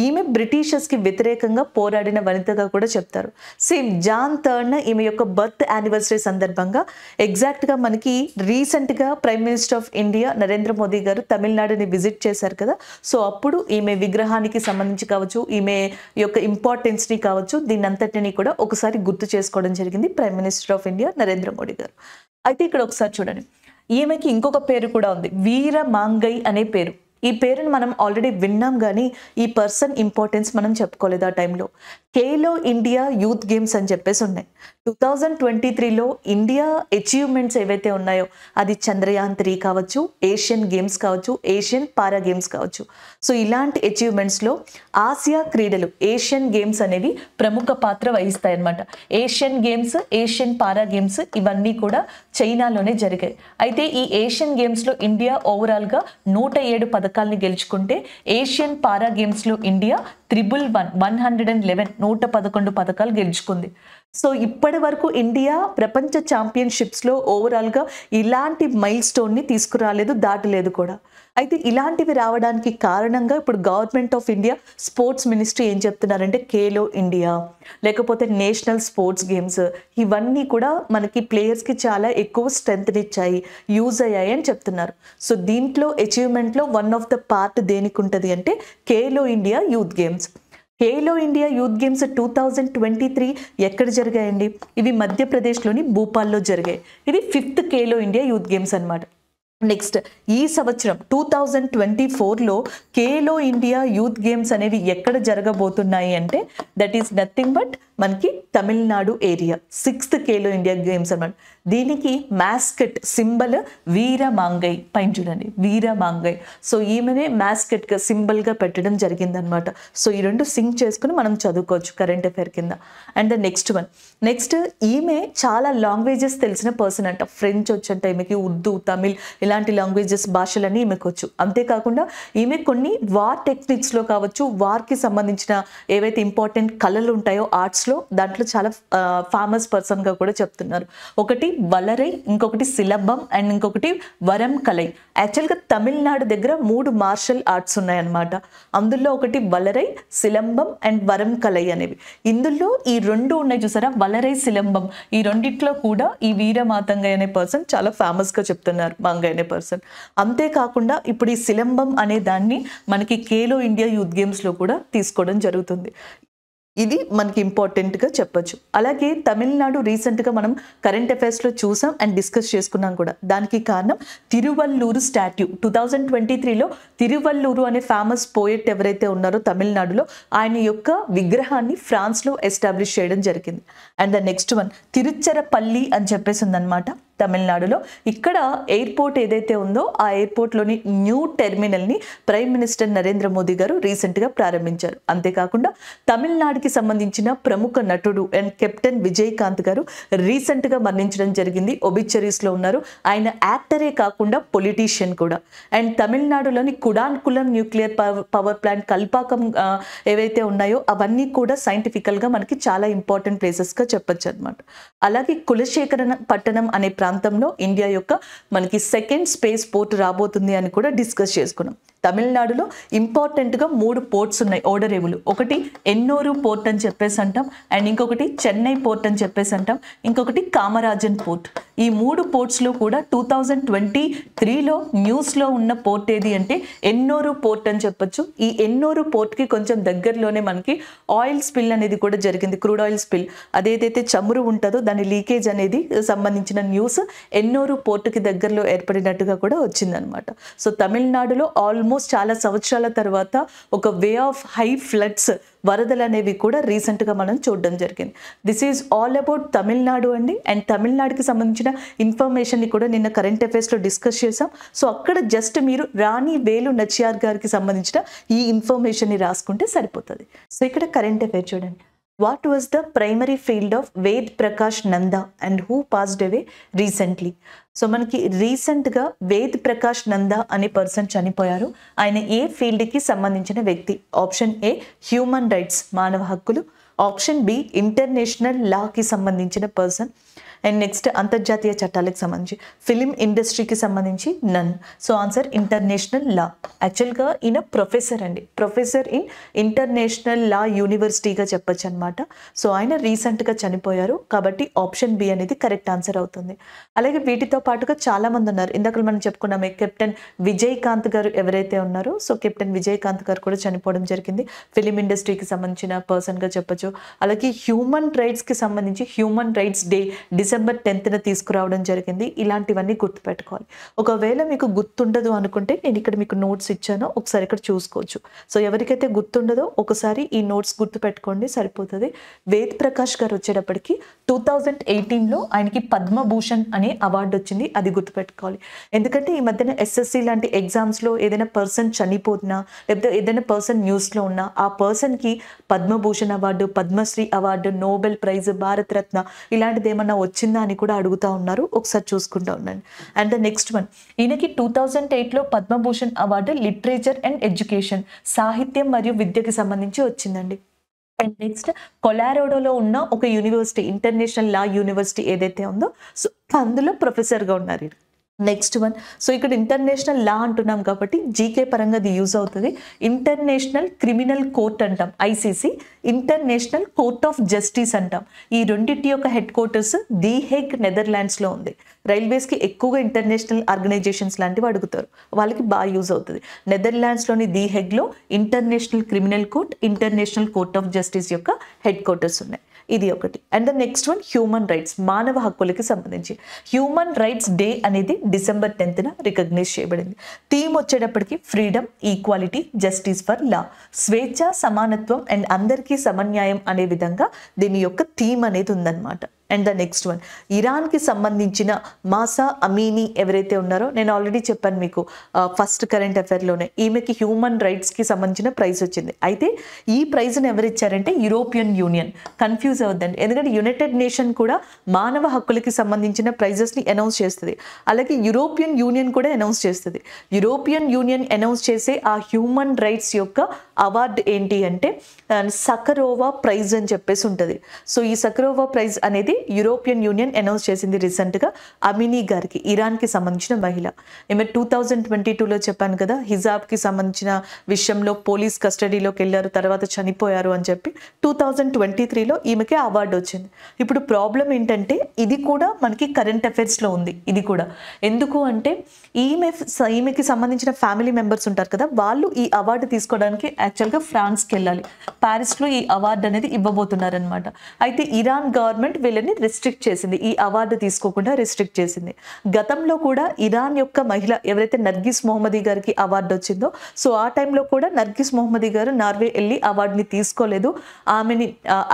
ఈమె బ్రిటిషర్స్కి వ్యతిరేకంగా పోరాడిన వనితగా కూడా చెప్తారు. సేమ్ జాన్ 3న ఈమె యొక్క బర్త్ యానివర్సరీ సందర్భంగా ఎగ్జాక్ట్గా మనకి రీసెంట్గా prime minister of India Narendra Modi గారు తమిళనాడుని విజిట్ చేశారు కదా. సో అప్పుడు ఈమె విగ్రహానికి సంబంధించి కావచ్చు, ఈమె యొక్క ఇంపార్టెన్స్ని కావచ్చు, దీని అంతటిని కూడా ఒకసారి గుర్తు చేసుకోవడం జరిగింది prime minister of India Narendra Modi గారు. అయితే ఇక్కడ ఒకసారి చూడండి, ఈమెకి ఇంకొక పేరు కూడా ఉంది, వీర మాంగై అనే పేరు. ఈ పేరుని మనం ఆల్రెడీ విన్నాం, కానీ ఈ పర్సన్ ఇంపార్టెన్స్ మనం చెప్పుకోలేదు ఆ టైంలో. ఖేలో ఇండియా యూత్ గేమ్స్ అని చెప్పేసి ఉన్నాయి. 2023లో ఇండియా అచీవ్మెంట్స్ ఏవైతే ఉన్నాయో, అది చంద్రయాన్ 3 కావచ్చు, ఏషియన్ గేమ్స్ కావచ్చు, ఏషియన్ పారా గేమ్స్ కావచ్చు. సో ఇలాంటి అచీవ్మెంట్స్లో ఆసియా క్రీడలు, ఏషియన్ గేమ్స్ అనేవి ప్రముఖ పాత్ర వహిస్తాయి అన్నమాట. ఏషియన్ గేమ్స్, ఏషియన్ పారా గేమ్స్ ఇవన్నీ కూడా చైనాలోనే జరిగాయి. అయితే ఈ ఏషియన్ గేమ్స్లో ఇండియా ఓవరాల్గా 107 పథకాలని గెలుచుకుంటే, ఏషియన్ పారా గేమ్స్లో ఇండియా 111 111 పథకాలు గెలుచుకుంది. సో ఇప్పటి వరకు ఇండియా ప్రపంచ ఛాంపియన్షిప్స్లో ఓవరాల్గా ఇలాంటి మైల్ స్టోన్ని తీసుకురాలేదు, దాటలేదు కూడా. అయితే ఇలాంటివి రావడానికి కారణంగా ఇప్పుడు government of India sports ministry ఏం చెప్తున్నారంటే, ఖేలో ఇండియా లేకపోతే నేషనల్ స్పోర్ట్స్ గేమ్స్ ఇవన్నీ కూడా మనకి ప్లేయర్స్కి చాలా ఎక్కువ స్ట్రెంగ్త్ ఇచ్చాయి, యూజ్ అయ్యాయి అని చెప్తున్నారు. సో దీంట్లో అచీవ్మెంట్లో వన్ ఆఫ్ ద పార్ట్ దేనికి ఉంటుంది అంటే Khelo India youth games. Khelo India youth games 2023 ఎక్కడ జరిగాయండి? ఇవి మధ్యప్రదేశ్లోని భూపాల్లో జరిగాయి. ఇది 5th Khelo India youth games అన్నమాట. నెక్స్ట్ ఈ సంవత్సరం 2024లో ఖేలో ఇండియా యూత్ గేమ్స్ అనేవి ఎక్కడ జరగబోతున్నాయి అంటే దట్ ఈస్ నథింగ్ బట్ మనకి Tamil Nadu area 6th Khelo India games అన్నమాట. దీనికి మాస్కట్ సింబల్ వీరమాంగై, పైన చూడండి వీరమాంగై. సో ఈమెనే మాస్కట్గా సింబల్గా పెట్టడం జరిగిందనమాట. సో ఈ రెండు సింక్ చేసుకుని మనం చదువుకోవచ్చు కరెంట్ అఫైర్ కింద. అండ్ ద నెక్స్ట్ ఈమె చాలా లాంగ్వేజెస్ తెలిసిన పర్సన్ అంట. ఫ్రెంచ్ వచ్చంట ఈమెకి, ఉర్దూ, తమిళ్ ఇలాంటి లాంగ్వేజెస్ భాషలన్నీ ఈమెకు వచ్చు. అంతేకాకుండా ఈమె కొన్ని వార్ టెక్నిక్స్లో కావచ్చు, వార్కి సంబంధించిన ఏవైతే ఇంపార్టెంట్ కళలు ఉంటాయో ఆర్ట్స్లో, దాంట్లో చాలా ఫేమస్ పర్సన్గా కూడా చెప్తున్నారు. ఒకటి వలరై, ఇంకొకటి సిలంబం అండ్ ఇంకొకటి వరం కలై. యాక్చువల్గా తమిళనాడు దగ్గర 3 మార్షల్ ఆర్ట్స్ ఉన్నాయన్నమాట. అందులో ఒకటి వలరై, సిలంబం అండ్ వరం కలై అనేవి. ఇందులో ఈ 2 ఉన్నాయి చూసారా, వలరై, సిలంబం, ఈ రెండిట్లో కూడా ఈ వీరమాతంగై అనే పర్సన్ చాలా ఫేమస్గా చెప్తున్నారు, మంగై అనే పర్సన్. అంతేకాకుండా ఇప్పుడు ఈ సిలంబం అనే దాన్ని మనకి ఖేలో ఇండియా యూత్ గేమ్స్లో కూడా తీసుకోవడం జరుగుతుంది. ఇది మనకి ఇంపార్టెంట్గా చెప్పొచ్చు. అలాగే తమిళనాడు రీసెంట్గా మనం కరెంట్ అఫైర్స్లో చూసాం అండ్ డిస్కస్ చేసుకున్నాం కూడా. దానికి కారణం తిరువల్లూరు స్టాట్యూ. 2023లో తిరువల్లూరు అనే ఫేమస్ పోయెట్ ఎవరైతే ఉన్నారో తమిళనాడులో, ఆయన యొక్క విగ్రహాన్ని ఫ్రాన్స్లో ఎస్టాబ్లిష్ చేయడం జరిగింది. And the next one Tiruchirappalli అని చెప్పేసి ఉందన్నమాట తమిళనాడులో. ఇక్కడ ఎయిర్పోర్ట్ ఏదైతే ఉందో ఆ ఎయిర్పోర్ట్లోని న్యూ టెర్మినల్ని ప్రైమ్ మినిస్టర్ నరేంద్ర మోదీ గారు రీసెంట్గా ప్రారంభించారు. అంతేకాకుండా తమిళనాడుకి సంబంధించిన ప్రముఖ నటుడు అండ్ కెప్టెన్ విజయకాంత్ గారు రీసెంట్గా మరణించడం జరిగింది. ఒబిచరీస్లో ఉన్నారు. ఆయన యాక్టరే కాకుండా పొలిటీషియన్ కూడా. అండ్ తమిళనాడులోని Kudankulam nuclear power plant, Kalpakkam ఏవైతే ఉన్నాయో అవన్నీ కూడా సైంటిఫికల్గా మనకి చాలా ఇంపార్టెంట్ ప్లేసెస్గా చెప్పొచ్చు అనమాట. అలాగే కులశేఖర పట్టణం అనే ప్రాంతంలో ఇండియా యొక్క మనకి 2nd స్పేస్ పోర్ట్ రాబోతుంది అని కూడా డిస్కస్ చేసుకున్నాం. తమిళనాడులో ఇంపార్టెంట్గా 3 పోర్ట్స్ ఉన్నాయి ఓడరేవులు. ఒకటి ఎన్నూరు పోర్ట్ అని చెప్పేసి అంటాం, అండ్ ఇంకొకటి చెన్నై పోర్ట్ అని చెప్పేసి అంటాం, ఇంకొకటి కామరాజన్ పోర్ట్. ఈ 3 పోర్ట్స్లో కూడా 2023లో న్యూస్లో ఉన్న పోర్ట్ ఏది అంటే ఎన్నూరు పోర్ట్ అని చెప్పొచ్చు. ఈ ఎన్నూరు పోర్ట్కి కొంచెం దగ్గరలోనే మనకి ఆయిల్ స్పిల్ అనేది కూడా జరిగింది, క్రూడ్ ఆయిల్ స్పిల్. అదేదైతే చమురు ఉంటుందో దాని లీకేజ్ అనేది సంబంధించిన న్యూస్ ఎన్నూరు పోర్టుకి దగ్గరలో ఏర్పడినట్టుగా కూడా వచ్చిందనమాట. సో తమిళనాడులో ఆల్మోస్ట్ చాలా సంవత్సరాల తర్వాత ఒక వే ఆఫ్ హై ఫ్లడ్స్, వరదలు అనేవి కూడా రీసెంట్గా మనం చూడడం జరిగింది. This is all about Tamil Nadu అండి. అండ్ తమిళనాడుకి సంబంధించిన ఇన్ఫర్మేషన్ని కూడా నిన్న కరెంట్ అఫైర్స్లో డిస్కస్ చేసాం. సో అక్కడ జస్ట్ మీరు రాణి వేలు నచియార్ గారికి సంబంధించిన ఈ ఇన్ఫర్మేషన్ని రాసుకుంటే సరిపోతుంది. సో ఇక్కడ కరెంట్ అఫైర్ చూడండి. What was the primary field of Ved Prakash Nanda and who passed away recently? So మనకి రీసెంట్గా వేద్ ప్రకాష్ నందా అనే పర్సన్ చనిపోయారు. ఆయన ఏ ఫీల్డ్కి సంబంధించిన వ్యక్తి? ఆప్షన్ ఏ హ్యూమన్ రైట్స్, మానవ హక్కులు. ఆప్షన్ బి ఇంటర్నేషనల్ లాకి సంబంధించిన పర్సన్. అండ్ నెక్స్ట్ అంతర్జాతీయ చట్టాలకు సంబంధించి. ఫిలిం ఇండస్ట్రీకి సంబంధించి none. So answer international law. యాక్చువల్గా ఈయన ప్రొఫెసర్ అండి, ప్రొఫెసర్ ఇన్ ఇంటర్నేషనల్ లా యూనివర్సిటీగా చెప్పొచ్చు అనమాట. సో ఆయన రీసెంట్గా చనిపోయారు కాబట్టి ఆప్షన్ బి అనేది కరెక్ట్ ఆన్సర్ అవుతుంది. అలాగే వీటితో పాటుగా చాలామంది ఉన్నారు. ఇందాక మనం చెప్పుకున్నామే కెప్టెన్ విజయకాంత్ గారు ఎవరైతే ఉన్నారో, సో కెప్టెన్ విజయకాంత్ గారు కూడా చనిపోవడం జరిగింది. ఫిలిం ఇండస్ట్రీకి సంబంధించిన పర్సన్గా చెప్పొచ్చు. అలాగే హ్యూమన్ రైట్స్కి సంబంధించి human rights day December 10th తీసుకురావడం జరిగింది. ఇలాంటివన్నీ గుర్తుపెట్టుకోవాలి. ఒకవేళ మీకు గుర్తుండదు అనుకుంటే నేను ఇక్కడ మీకు నోట్స్ ఇచ్చాను, ఒకసారి ఇక్కడ చూసుకోవచ్చు. సో ఎవరికైతే గుర్తుండదో ఒకసారి ఈ నోట్స్ గుర్తుపెట్టుకోండి, సరిపోతుంది. వేద్ ప్రకాష్ గారు వచ్చేటప్పటికి 2018లో ఆయనకి పద్మభూషణ్ అనే అవార్డు వచ్చింది, అది గుర్తుపెట్టుకోవాలి. ఎందుకంటే ఈ మధ్యన ఎస్ఎస్సి లాంటి ఎగ్జామ్స్లో ఏదైనా పర్సన్ చనిపోతున్నా లేకపోతే ఏదైనా పర్సన్ న్యూస్లో ఉన్నా ఆ పర్సన్కి Padma Bhushan award, Padma Shri award, Nobel prize, Bharat Ratna ఇలాంటిది ఏమన్నా వచ్చిందా అని కూడా అడుగుతూ ఉన్నారు. ఒకసారి చూసుకుంటూ ఉండండి. అండ్ ద నెక్స్ట్ వన్, ఈయనకి 2008లో Padma Bhushan award literature and education, సాహిత్యం మరియు విద్యకి సంబంధించి వచ్చిందండి. అండ్ నెక్స్ట్ కొలారోడోలో ఉన్న ఒక యూనివర్సిటీ, ఇంటర్నేషనల్ లా యూనివర్సిటీ ఏదైతే ఉందో, సో అందులో ప్రొఫెసర్గా ఉన్నారు. నెక్స్ట్ వన్, సో ఇక్కడ ఇంటర్నేషనల్ లా అంటున్నాం కాబట్టి జీకే పరంగా అది యూజ్ అవుతుంది. ఇంటర్నేషనల్ క్రిమినల్ కోర్ట్ అంటాం ICC, international Court of justice అంటాం. ఈ రెండింటి యొక్క హెడ్ క్వార్టర్స్ ది హేగ్ నెదర్లాండ్స్లో ఉంది. రైల్వేస్కి ఎక్కువగా ఇంటర్నేషనల్ ఆర్గనైజేషన్స్ లాంటివి అడుగుతారు, వాళ్ళకి బాగా యూజ్ అవుతుంది. నెదర్లాండ్స్లోని ది హేగ్లో International Criminal Court, International Court of Justice యొక్క హెడ్ క్వార్టర్స్ ఉన్నాయి. ఇది ఒకటి. And the next one human rights, మానవ హక్కులకి సంబంధించి హ్యూమన్ రైట్స్ డే అనేది December 10th రికగ్నైజ్ చేయబడింది. థీమ్ వచ్చేటప్పటికి freedom, equality, justice for law, స్వేచ్ఛ, సమానత్వం అండ్ అందరికీ సమన్యాయం అనే విధంగా దీని యొక్క థీమ్ అనేది ఉందన్నమాట. అండ్ ద నెక్స్ట్ వన్, ఇరాన్కి సంబంధించిన మాసా అమీనీ ఎవరైతే ఉన్నారో, నేను ఆల్రెడీ చెప్పాను మీకు ఫస్ట్ కరెంట్ అఫైర్లోనే, ఈమెకి హ్యూమన్ రైట్స్కి సంబంధించిన ప్రైజ్ వచ్చింది. అయితే ఈ ప్రైజ్ని ఎవరిచ్చారంటే యూరోపియన్ యూనియన్. కన్ఫ్యూజ్ అవ్వద్దండి, ఎందుకంటే యునైటెడ్ నేషన్ కూడా మానవ హక్కులకి సంబంధించిన ప్రైజెస్ని అనౌన్స్ చేస్తుంది, అలాగే యూరోపియన్ యూనియన్ కూడా అనౌన్స్ చేస్తుంది. యూరోపియన్ యూనియన్ అనౌన్స్ చేసే ఆ హ్యూమన్ రైట్స్ యొక్క అవార్డు ఏంటి అంటే సకరోవా ప్రైజ్ అని చెప్పేసి ఉంటుంది. సో ఈ సకరోవా ప్రైజ్ అనేది యూరోపియన్ యూనియన్ అనౌన్స్ చేసింది రీసెంట్గా అమినీ గారికి, ఇరాన్కి సంబంధించిన మహిళ. ఈమె 2022లో చెప్పాను కదా, హిజాబ్కి సంబంధించిన విషయంలో పోలీస్ కస్టడీలోకి వెళ్ళారు, తర్వాత చనిపోయారు అని చెప్పి 2023లో ఈమెకి అవార్డు వచ్చింది. ఇప్పుడు ప్రాబ్లం ఏంటంటే ఇది కూడా మనకి కరెంట్ అఫైర్స్లో ఉంది. ఇది కూడా ఎందుకు అంటే ఈమెకి సంబంధించిన ఫ్యామిలీ మెంబర్స్ ఉంటారు కదా, వాళ్ళు ఈ అవార్డు తీసుకోవడానికి యాక్చువల్గా ఫ్రాన్స్కి వెళ్ళాలి. ప్యారిస్లో ఈ అవార్డు అనేది ఇవ్వబోతున్నారనమాట. అయితే ఇరాన్ గవర్నమెంట్ వీళ్ళని రిస్ట్రిక్ట్ చేసింది, ఈ అవార్డు తీసుకోకుండా రిస్ట్రిక్ట్ చేసింది. గతంలో కూడా ఇరాన్ యొక్క మహిళ ఎవరైతే నర్గిస్ మొహమ్మదీ గారికి అవార్డు వచ్చిందో, సో ఆ టైంలో కూడా నర్గిస్ మొహమ్మదీ గారు నార్వే వెళ్ళి అవార్డుని తీసుకోలేదు. ఆమెని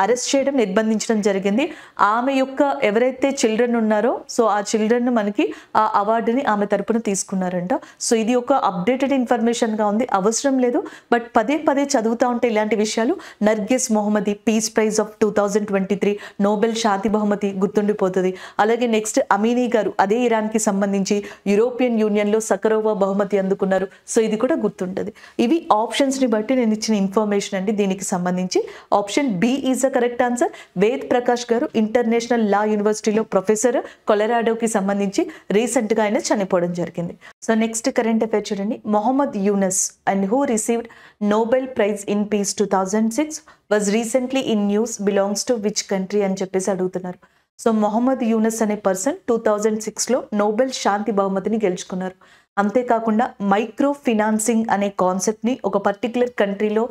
అరెస్ట్ చేయడం, నిర్బంధించడం జరిగింది. ఆమె యొక్క ఎవరైతే చిల్డ్రన్ ఉన్నారో, సో ఆ చిల్డ్రన్ మనకి ఆ అవార్డుని ఆమె తరపున తీసుకున్నారంట. సో ఇది ఒక అప్డేటెడ్ ఇన్ఫర్మేషన్గా ఉంది, అవసరం లేదు, బట్ పదే పదే చదువుతూ ఉంటే ఇలాంటి విషయాలు. Narges Mohammadi peace prize of 2023, Nobel శాంతి బహుమతి గుర్తుండిపోతుంది. అలాగే నెక్స్ట్ అమీనీ గారు అదే ఇరాన్కి సంబంధించి యూరోపియన్ యూనియన్లో సకరోవా బహుమతి అందుకున్నారు. సో ఇది కూడా గుర్తుంటుంది. ఇవి ఆప్షన్స్ని బట్టి నేను ఇచ్చిన ఇన్ఫర్మేషన్ అండి. దీనికి సంబంధించి option B is the correct answer. Ved Prakash గారు ఇంటర్నేషనల్ లా యూనివర్సిటీలో ప్రొఫెసర్, కొలరాడోకి సంబంధించి రీసెంట్గా ఆయన చనిపోవడం జరిగింది. సో నెక్స్ట్ కరెంట్ అఫైర్ చూడండి. Mohammad Yunus and who received Nobel prize in peace 2006 was recently in news, belongs to which country అని చెప్పేసి అడుగుతున్నారు. సో మొహమ్మద్ యూనస్ అనే పర్సన్ 2006లో నోబెల్ శాంతి బహుమతిని గెలుచుకున్నారు. అంతేకాకుండా మైక్రో ఫినాన్సింగ్ అనే కాన్సెప్ట్ని ఒక పర్టికులర్ కంట్రీలో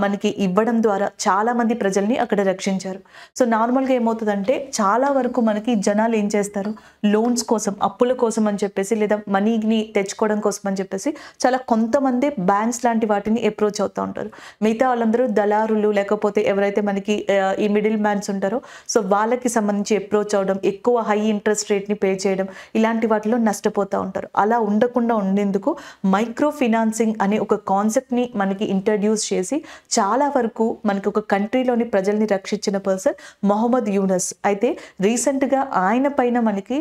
మనకి ఇవ్వడం ద్వారా చాలామంది ప్రజల్ని అక్కడ రక్షించారు. సో నార్మల్గా ఏమవుతుందంటే చాలా వరకు మనకి జనాలు ఏం చేస్తారు, లోన్స్ కోసం, అప్పుల కోసం అని చెప్పేసి, లేదా మనీని తెచ్చుకోవడం కోసం అని చెప్పేసి చాలా కొంతమంది బ్యాంక్స్ లాంటి వాటిని అప్రోచ్ అవుతూ ఉంటారు. మిగతా వాళ్ళందరూ దళారులు, లేకపోతే ఎవరైతే మనకి ఈ మిడిల్ మ్యాన్స్ ఉంటారో, సో వాళ్ళకి సంబంధించి అప్రోచ్ అవడం, ఎక్కువ హై ఇంట్రెస్ట్ రేట్ని పే చేయడం, ఇలాంటి వాటిలో నష్టపోతూ ఉంటారు. అలా ఉండకుండా ఉండేందుకు మైక్రో ఫినాన్సింగ్ అనే ఒక కాన్సెప్ట్ని మనకి ఇంట్రడ్యూస్ చేసి చాలా వరకు మనకి ఒక కంట్రీలోని ప్రజల్ని రక్షించిన పర్సన్ మొహమ్మద్ యూనస్. అయితే రీసెంట్గా ఆయన పైన మనకి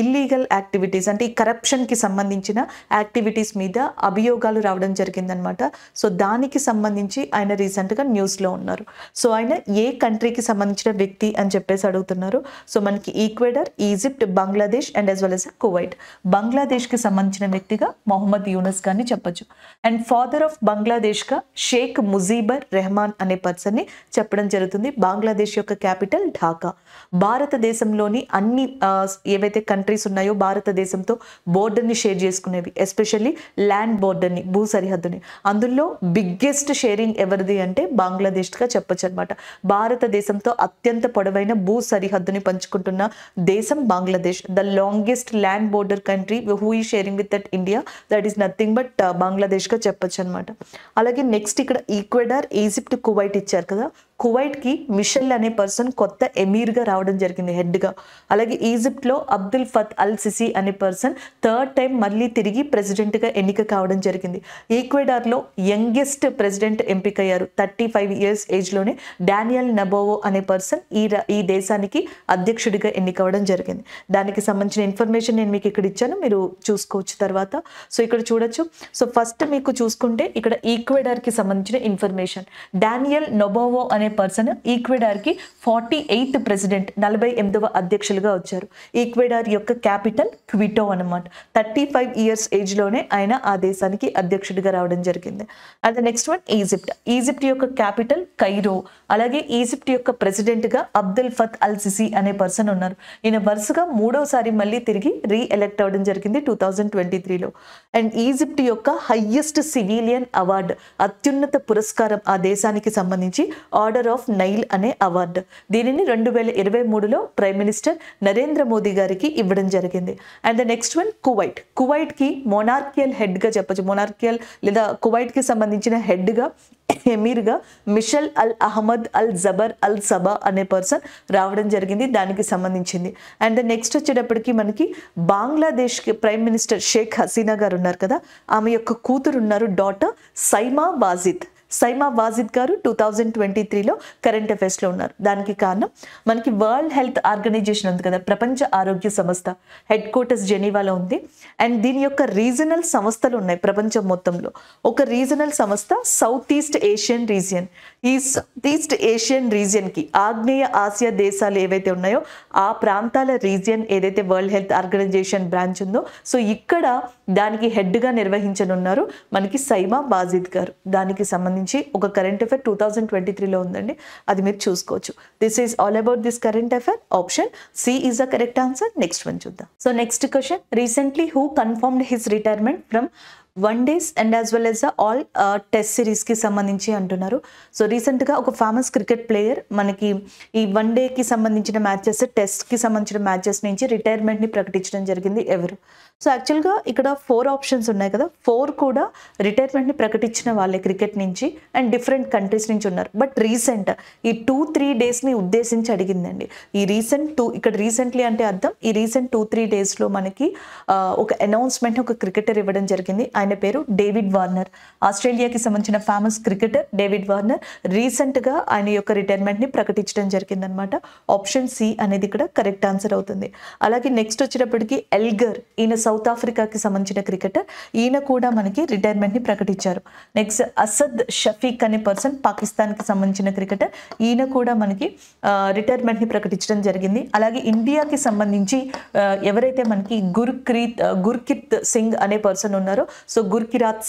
ఇల్లీగల్ యాక్టివిటీస్ అంటే ఈ కరప్షన్కి సంబంధించిన యాక్టివిటీస్ మీద అభియోగాలు రావడం జరిగిందనమాట. సో దానికి సంబంధించి ఆయన రీసెంట్గా న్యూస్లో ఉన్నారు. సో ఆయన ఏ కంట్రీకి సంబంధించిన వ్యక్తి అని చెప్పేసి అడుగుతున్నారు. సో మనకి Ecuador, Egypt, Bangladesh and as well as Kuwait. బంగ్లాదేశ్కి సంబంధించిన వ్యక్తిగా మొహమ్మద్ యూనస్ గారిని చెప్పొచ్చు. అండ్ ఫాదర్ ఆఫ్ బంగ్లాదేశ్గా షేక్ ముజీబర్ రెహమాన్ అనే పర్సన్ని చెప్పడం జరుగుతుంది. బంగ్లాదేశ్ యొక్క క్యాపిటల్ ఢాకా. భారతదేశంలోని అన్ని ఏవైతే కంట్రీస్ ఉన్నాయో భారతదేశంతో బోర్డర్ని షేర్ చేసుకునేవి, ఎస్పెషల్లీ ల్యాండ్ బోర్డర్ని, భూ సరిహద్దుని, అందులో బిగ్గెస్ట్ షేరింగ్ ఎవరిది అంటే బంగ్లాదేశ్గా చెప్పొచ్చు అనమాట. భారతదేశంతో అత్యంత పొడవైన భూ సరిహద్దుని పంచుకుంటున్న దేశం Bangladesh. The longest land border country who is sharing with that India, that is nothing but బంగ్లాదేశ్గా చెప్పొచ్చు అనమాట. అలాగే నెక్స్ట్ ఇక్కడ ఈక్వెడార్, ఈజిప్ట్, కువైట్ ఇచ్చారు కదా. కువైట్కి మిషెల్ అనే పర్సన్ కొత్త ఎమీర్గా రావడం జరిగింది, హెడ్గా. అలాగే ఈజిప్ట్లో అబ్దుల్ ఫత్ అల్ సిసి అనే పర్సన్ థర్డ్ టైం మళ్ళీ తిరిగి ప్రెసిడెంట్గా ఎన్నిక కావడం జరిగింది. ఈక్వెడార్లో యంగెస్ట్ ప్రెసిడెంట్ ఎంపికయ్యారు 35 years ఏజ్లోనే. డానియల్ నబోవో అనే పర్సన్ ఈ దేశానికి అధ్యక్షుడిగా ఎన్నికవడం జరిగింది. దానికి సంబంధించిన ఇన్ఫర్మేషన్ నేను మీకు ఇక్కడ ఇచ్చాను, మీరు చూసుకోవచ్చు తర్వాత. సో ఇక్కడ చూడొచ్చు. సో ఫస్ట్ మీకు చూసుకుంటే ఇక్కడ ఈక్వెడార్కి సంబంధించిన ఇన్ఫర్మేషన్. డానియల్ నబోవో అనే అనే పర్సన్ ఈక్వెడార్కి 48th ప్రెసిడెంట్ 48వ అధ్యక్షులుగా వచ్చారు. ఈక్వెడార్ యొక్క క్యాపిటల్ క్విటో అనమాట. 35 ఇయర్స్ ఏజ్లోనే ఆయన ఆ దేశానికి అధ్యక్షుడిగా రావడం జరిగింది. And the next one Egypt. Egypt యొక్క క్యాపిటల్ కైరో. అలాగే ఈజిప్ట్ యొక్క ప్రెసిడెంట్గా అబ్దుల్ ఫత్ అల్ సిసి అనే పర్సన్ ఉన్నారు. ఈయన వరుసగా 3వసారి మళ్ళీ తిరిగి రీఎలెక్ట్ అవ్వడం జరిగింది 2023లో. అండ్ ఈజిప్ట్ యొక్క హైయెస్ట్ సివిలియన్ అవార్డు, అత్యున్నత పురస్కారం ఆ దేశానికి సంబంధించి ఆర్డర్ ఆఫ్ నైల్ అనే అవార్డు. దీనిని 2023లో ప్రైమ్ మినిస్టర్ నరేంద్ర మోదీ గారికి ఇవ్వడం జరిగింది. And the next one Kuwait. కువైట్కి మొనార్కియల్ హెడ్గా చెప్పచ్చు. మొనార్కియల్ లేదా కువైట్కి సంబంధించిన హెడ్గా ఎమీర్గా Mishal al Ahmad al Jaber al Sabah అనే పర్సన్ రావడం జరిగింది దానికి సంబంధించింది. అండ్ నెక్స్ట్ వచ్చేటప్పటికి మనకి బంగ్లాదేశ్కి ప్రైమ్ మినిస్టర్ షేక్ హసీనా గారు ఉన్నారు కదా, ఆమె యొక్క కూతురు ఉన్నారు, డాటర్ సైమా వాజిద్ గారు 2023లో కరెంట్ అఫైర్స్లో ఉన్నారు. దానికి కారణం మనకి వరల్డ్ హెల్త్ ఆర్గనైజేషన్ ఉంది కదా, ప్రపంచ ఆరోగ్య సంస్థ హెడ్ క్వార్టర్స్ జెనీవాలో ఉంది. అండ్ దీని యొక్క రీజనల్ సంస్థలు ఉన్నాయి ప్రపంచం మొత్తంలో. ఒక రీజనల్ సంస్థ సౌత్ ఈస్ట్ ఏషియన్ రీజియన్. ఈ సౌత్ ఈస్ట్ ఏషియన్ రీజియన్కి ఆగ్నేయ ఆసియా దేశాలు ఏవైతే ఉన్నాయో ఆ ప్రాంతాల రీజియన్ ఏదైతే వరల్డ్ హెల్త్ ఆర్గనైజేషన్ బ్రాంచ్ ఉందో, సో ఇక్కడ దానికి హెడ్గా నిర్వహించనున్నారు మనకి సైమా వాజిద్ గారు. దానికి సంబంధించి ఒక కరెంట్ అఫైర్ 2023లో ఉందండి, అది మీరు చూసుకోవచ్చు. This is all about this current affair. Option C is the correct answer. Next one చూద్దాం. So next question, recently who confirmed his retirement from one days and as well as all test సిరీస్కి సంబంధించి అంటున్నారు. So రీసెంట్గా ఒక famous cricket player మనకి ఈ one డేకి సంబంధించిన మ్యాచెస్, టెస్ట్కి సంబంధించిన మ్యాచెస్ నుంచి రిటైర్మెంట్ని ప్రకటించడం జరిగింది. ఎవరు? సో యాక్చువల్గా ఇక్కడ 4 ఆప్షన్స్ ఉన్నాయి కదా, 4 కూడా రిటైర్మెంట్ని ప్రకటించిన వాళ్ళే క్రికెట్ నుంచి అండ్ డిఫరెంట్ కంట్రీస్ నుంచి ఉన్నారు. బట్ రీసెంట్ ఈ 2-3 డేస్ని ఉద్దేశించి అడిగిందండి. ఈ ఇక్కడ రీసెంట్లీ అంటే అర్థం ఈ రీసెంట్ 2-3 డేస్లో మనకి ఒక అనౌన్స్మెంట్ ఒక క్రికెటర్ ఇవ్వడం జరిగింది. ఆయన పేరు డేవిడ్ వార్నర్. ఆస్ట్రేలియాకి సంబంధించిన ఫేమస్ క్రికెటర్ డేవిడ్ వార్నర్ రీసెంట్గా ఆయన యొక్క రిటైర్మెంట్ని ప్రకటించడం జరిగిందనమాట. ఆప్షన్ సి అనేది ఇక్కడ కరెక్ట్ ఆన్సర్ అవుతుంది. అలాగే నెక్స్ట్ వచ్చేటప్పటికి ఎల్గర్, ఈయన సౌత్ ఆఫ్రికాకి సంబంధించిన క్రికెటర్, ఈయన కూడా మనకి రిటైర్మెంట్ని ప్రకటించారు. నెక్స్ట్ అసద్ షఫీక్ అనే పర్సన్ పాకిస్తాన్కి సంబంధించిన క్రికెటర్, ఈయన కూడా మనకి రిటైర్మెంట్ని ప్రకటించడం జరిగింది. అలాగే ఇండియాకి సంబంధించి ఎవరైతే మనకి గుర్కిత్ సింగ్ అనే పర్సన్ ఉన్నారో, సో గుర్కిరాత్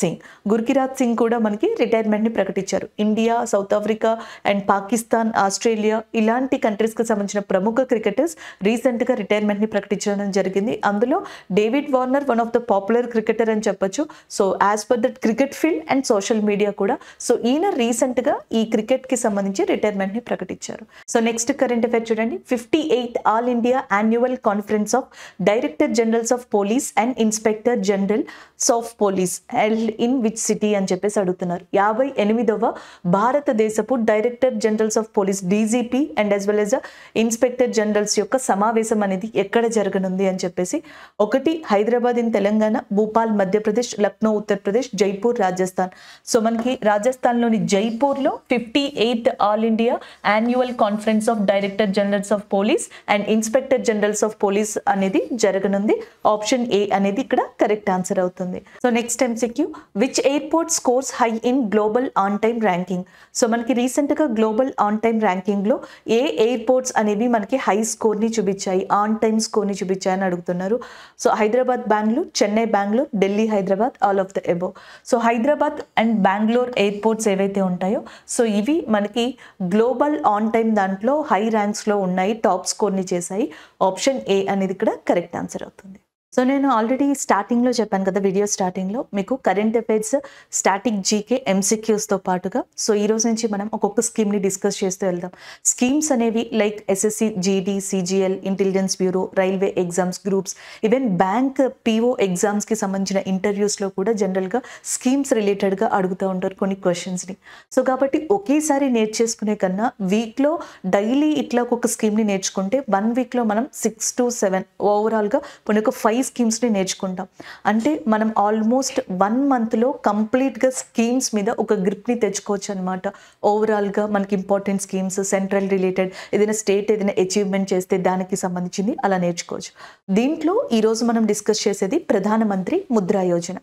సింగ్ కూడా మనకి రిటైర్మెంట్ని ప్రకటించారు. India, south Africa and Pakistan, Australia ఇలాంటి కంట్రీస్కి సంబంధించిన ప్రముఖ క్రికెటర్స్ రీసెంట్గా రిటైర్మెంట్ని ప్రకటించడం జరిగింది. అందులో David Warner one of the popular cricketer అని చెప్పొచ్చు. So as per that cricket field and social media కూడా, సో ఈయన రీసెంట్గా ఈ క్రికెట్కి సంబంధించి రిటైర్మెంట్ని ప్రకటించారు. సో నెక్స్ట్ కరెంట్ అఫైర్ చూడండి. 58th all India annual conference of director generals of police and inspector generals of police held in which city అని చెప్పేసి అడుగుతున్నారు. 58వ భారతదేశపు director generals of police DGP and as well as inspector generals యొక్క సమావేశం అనేది ఎక్కడ జరగనుంది అని చెప్పేసి, ఒకటి హైదరాబాద్ ఇన్ తెలంగాణ, భూపాల్ మధ్యప్రదేశ్, లక్నో ఉత్తరప్రదేశ్, జైపూర్ రాజస్థాన్. సో మనకి రాజస్థాన్లోని జైపూర్లో 58th all India annual conference of director generals of police and inspector generals of police అనేది జరగనుంది. ఆప్షన్ ఏ అనేది ఇక్కడ కరెక్ట్ ఆన్సర్ అవుతుంది. So next MCQ, which airport scores high in global on time ranking. So మనకి రీసెంట్గా global on time ర్యాంకింగ్లో ఏ airports అనేవి మనకి హై స్కోర్ని చూపించాయి, ఆన్ టైమ్ స్కోర్ని చూపించాయని అడుగుతున్నారు. So Hyderabad Bengaluru, Chennai Bengaluru, Delhi Hyderabad, all of the above. So Hyderabad and Bengaluru airports ఏవైతే ఉంటాయో, సో ఇవి మనకి గ్లోబల్ ఆన్ టైమ్ దాంట్లో హై ర్యాంక్స్లో ఉన్నాయి, టాప్ స్కోర్ని చేశాయి. ఆప్షన్ ఏ అనేది ఇక్కడ కరెక్ట్ ఆన్సర్ అవుతుంది. సో నేను ఆల్రెడీ స్టార్టింగ్లో చెప్పాను కదా, వీడియో స్టార్టింగ్లో మీకు కరెంట్ అఫైర్స్, స్టాటిక్ జీకే, MCQస్తో పాటుగా సో ఈ రోజు నుంచి మనం ఒక్కొక్క స్కీమ్ని డిస్కస్ చేస్తూ వెళ్దాం. స్కీమ్స్ అనేవి like SSC, GD, CGL, intelligence bureau, railway exams, groups, even bank PO ఎగ్జామ్స్కి సంబంధించిన ఇంటర్వ్యూస్లో కూడా జనరల్గా స్కీమ్స్ రిలేటెడ్గా అడుగుతూ ఉంటారు కొన్ని క్వశ్చన్స్ని. సో కాబట్టి ఒకేసారి నేర్చేసుకునే కన్నా వీక్లో డైలీ ఇట్లా ఒక్కొక్క స్కీమ్ని నేర్చుకుంటే 1 వీక్లో మనం 6 to 7 ఓవరాల్గా కొన్ని ఒక 5 స్కీమ్స్ని నేర్చుకుంటాం. అంటే మనం ఆల్మోస్ట్ 1 మంత్లో కంప్లీట్గా స్కీమ్స్ మీద ఒక గ్రిప్ని తెచ్చుకోవచ్చు అనమాట. ఓవరాల్గా మనకి ఇంపార్టెంట్ స్కీమ్స్, సెంట్రల్ రిలేటెడ్, ఏదైనా స్టేట్ ఏదైనా అచీవ్మెంట్ చేస్తే దానికి సంబంధించింది అలా నేర్చుకోవచ్చు. దీంట్లో ఈరోజు మనం డిస్కస్ చేసేది ప్రధానమంత్రి ముద్రా యోజన.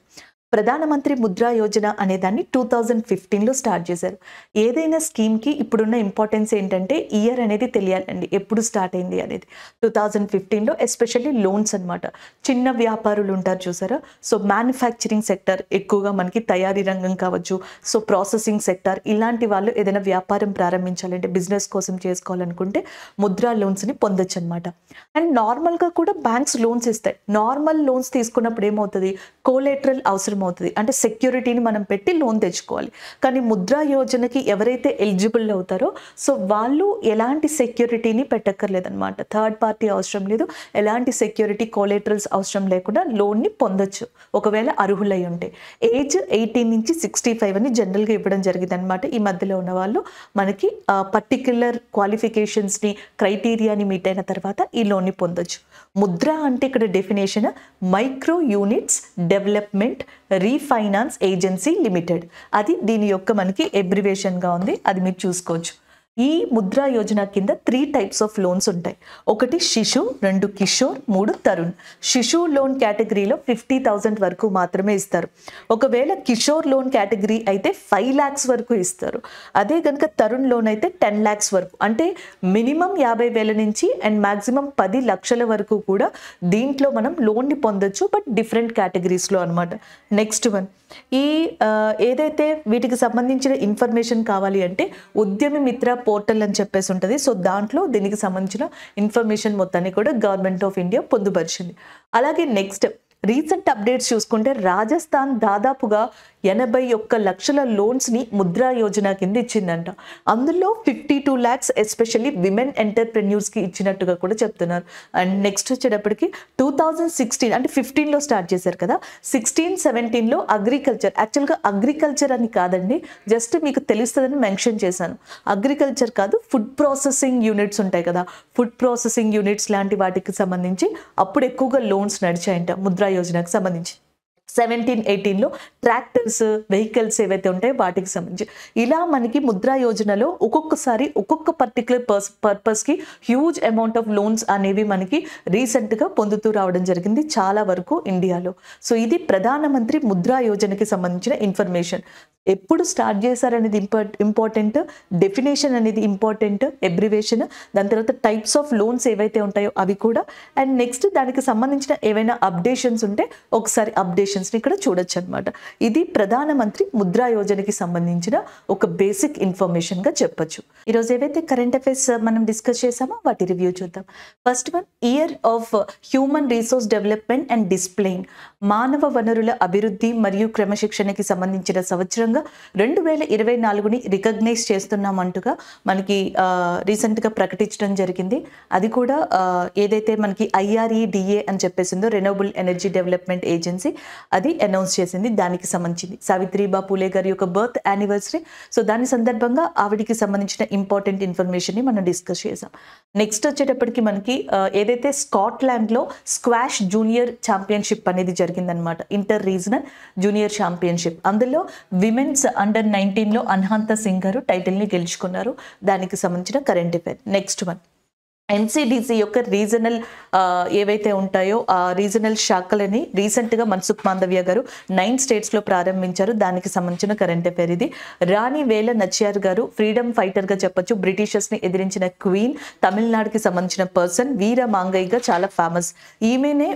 ప్రధానమంత్రి ముద్రా యోజన అనే దాన్ని 2015లో స్టార్ట్ చేశారు. ఏదైనా స్కీమ్కి ఇప్పుడున్న ఇంపార్టెన్స్ ఏంటంటే ఇయర్ అనేది తెలియాలండి, ఎప్పుడు స్టార్ట్ అయింది అనేది. 2015లో ఎస్పెషల్లీ లోన్స్ అనమాట. చిన్న వ్యాపారులు ఉంటారు చూసారా, సో మ్యానుఫ్యాక్చరింగ్ సెక్టర్ ఎక్కువగా మనకి తయారీ రంగం కావచ్చు, సో ప్రాసెసింగ్ సెక్టర్, ఇలాంటి వాళ్ళు ఏదైనా వ్యాపారం ప్రారంభించాలంటే బిజినెస్ కోసం చేసుకోవాలనుకుంటే ముద్రా లోన్స్ని పొందొచ్చు అనమాట. అండ్ నార్మల్గా కూడా బ్యాంక్స్ లోన్స్ ఇస్తాయి. నార్మల్ లోన్స్ తీసుకున్నప్పుడు ఏమవుతుంది, కోలేటరల్ అవసరం అవుతుంది, అంటే సెక్యూరిటీని మనం పెట్టి లోన్ తెచ్చుకోవాలి. కానీ ముద్రా యోజనకి ఎవరైతే ఎలిజిబుల్ అవుతారో సో వాళ్ళు ఎలాంటి సెక్యూరిటీని పెట్టక్కర్లేదన్నమాట. థర్డ్ పార్టీ అవసరం లేదు, ఎలాంటి సెక్యూరిటీ కోలేటరల్స్ అవసరం లేకుండా లోన్ని పొందొచ్చు ఒకవేళ అర్హులై ఉంటే. ఏజ్ 18 నుంచి 65 అని జనరల్గా ఇవ్వడం జరిగింది అనమాట. ఈ మధ్యలో ఉన్న వాళ్ళు మనకి పర్టిక్యులర్ క్వాలిఫికేషన్స్ని క్రైటీరియాని మీట్ అయిన తర్వాత ఈ లోన్ని పొందొచ్చు. ముద్ర అంటే ఇక్కడ definition micro units development refinance agency limited. అది దీని యొక్క మనకి అబ్రివేషన్గా ఉంది, అది మీరు చూసుకోవచ్చు. ఈ ముద్రా యోజన కింద 3 టైప్స్ ఆఫ్ లోన్స్ ఉంటాయి. ఒకటి శిశు, 2 కిషోర్, 3 తరుణ్. శిశు లోన్ కేటగిరీలో 50,000 వరకు మాత్రమే ఇస్తారు. ఒకవేళ కిషోర్ లోన్ కేటగిరీ అయితే 5 lakhs వరకు ఇస్తారు. అదే కనుక తరుణ్ లోన్ అయితే 10 lakhs వరకు, అంటే మినిమం 50,000 నుంచి అండ్ మాక్సిమం 10 లక్షల వరకు కూడా దీంట్లో మనం లోన్ని పొందొచ్చు, బట్ డిఫరెంట్ కేటగిరీస్లో అనమాట. నెక్స్ట్ వన్, ఈ ఏదైతే వీటికి సంబంధించిన ఇన్ఫర్మేషన్ కావాలి అంటే ఉద్యమి మిత్ర పోర్టల్ అని చెప్పేసి ఉంటుంది. సో దాంట్లో దీనికి సంబంధించిన ఇన్ఫర్మేషన్ మొత్తాన్ని కూడా గవర్నమెంట్ ఆఫ్ ఇండియా పొందుపరిచింది. అలాగే నెక్స్ట్ రీసెంట్ అప్డేట్స్ చూసుకుంటే రాజస్థాన్ దాదాపుగా 81 లక్షల లోన్స్ని ముద్రా యోజన కింద ఇచ్చిందంట. అందులో 52 lakhs ఎస్పెషల్లీ విమెన్ ఎంటర్ప్రెన్యూర్స్కి ఇచ్చినట్టుగా కూడా చెప్తున్నారు. అండ్ నెక్స్ట్ వచ్చేటప్పటికి 2016 అంటే 15లో స్టార్ట్ చేశారు కదా, 16-17లో అగ్రికల్చర్, యాక్చువల్గా అగ్రికల్చర్ అని కాదండి, జస్ట్ మీకు తెలుస్తుందని మెన్షన్ చేశాను. అగ్రికల్చర్ కాదు, ఫుడ్ ప్రాసెసింగ్ యూనిట్స్ ఉంటాయి కదా, ఫుడ్ ప్రాసెసింగ్ యూనిట్స్ లాంటి వాటికి సంబంధించి అప్పుడు ఎక్కువగా లోన్స్ నడిచాయంట ముద్రా యోజనకు సంబంధించి. 17-18లో ట్రాక్టర్స్, వెహికల్స్ ఏవైతే ఉంటాయో వాటికి సంబంధించి ఇలా మనకి ముద్రా యోజనలో ఒక్కొక్కసారి ఒక్కొక్క పర్టికులర్ పర్పస్కి హ్యూజ్ అమౌంట్ ఆఫ్ లోన్స్ అనేవి మనకి రీసెంట్గా పొందుతూ రావడం జరిగింది చాలా వరకు ఇండియాలో. సో ఇది ప్రధానమంత్రి ముద్రా యోజనకి సంబంధించిన ఇన్ఫర్మేషన్. ఎప్పుడు స్టార్ట్ చేశారనేది ఇంపార్టెంట్, డెఫినేషన్ అనేది ఇంపార్టెంట్, అబ్రివేషన్, దాని తర్వాత టైప్స్ ఆఫ్ లోన్స్ ఏవైతే ఉంటాయో అవి కూడా, అండ్ నెక్స్ట్ దానికి సంబంధించిన ఏవైనా అప్డేషన్స్ ఉంటే ఒకసారి అప్డేషన్స్ని ఇక్కడ చూడొచ్చు అనమాట. ఇది ప్రధానమంత్రి ముద్రా యోజనకి సంబంధించిన ఒక బేసిక్ ఇన్ఫర్మేషన్గా చెప్పొచ్చు. ఈరోజు ఏవైతే కరెంట్ అఫైర్స్ మనం డిస్కస్ చేసామో వాటి రివ్యూ చూద్దాం. First one, year of human resource development and discipline, మానవ వనరుల అభివృద్ధి మరియు క్రమశిక్షణకి సంబంధించిన సంవత్సరం 2024ని రికగ్నైజ్ చేస్తున్నామంటుగా మనకి రీసెంట్గా ప్రకటించడం జరిగింది. అది కూడా ఏదైతే మనకి IREDA అని చెప్పేసిందో, రెన్యూవబుల్ ఎనర్జీ డెవలప్మెంట్ ఏజెన్సీ, అది అనౌన్స్ చేసింది. దానికి సంబంధించింది సావిత్రిబా పూలే గారి యొక్క బర్త్ యానివర్సరీ. సో దాని సందర్భంగా ఆవిడికి సంబంధించిన ఇంపార్టెంట్ ఇన్ఫర్మేషన్ని మనం డిస్కస్ చేసాం. నెక్స్ట్ వచ్చేటప్పటికి మనకి ఏదైతే స్కాట్లాండ్లో స్క్వాష్ జూనియర్ ఛాంపియన్షిప్ అనేది జరిగిందనమాట, ఇంటర్ రీజనల్ జూనియర్ ఛాంపియన్షిప్. అందులో విమెన్స్ అండర్-19లో అన్హంత సింగ్ గారు టైటిల్ని గెలుచుకున్నారు. దానికి సంబంధించిన current affair. Next one, NCDC యొక్క రీజనల్ ఏవైతే ఉంటాయో ఆ రీజనల్ శాఖలని రీసెంట్గా మన్సుఖ్ మాండవ్య గారు 9 స్టేట్స్లో ప్రారంభించారు. దానికి సంబంధించిన కరెంట్ అఫైర్ ఇది. రాణి వేల నచ్చియార్ గారు ఫ్రీడమ్ ఫైటర్గా చెప్పొచ్చు, బ్రిటిషర్స్ని ఎదిరించిన క్వీన్, తమిళనాడుకి సంబంధించిన పర్సన్, వీర మాంగయ్యగా చాలా ఫేమస్. ఈమెనే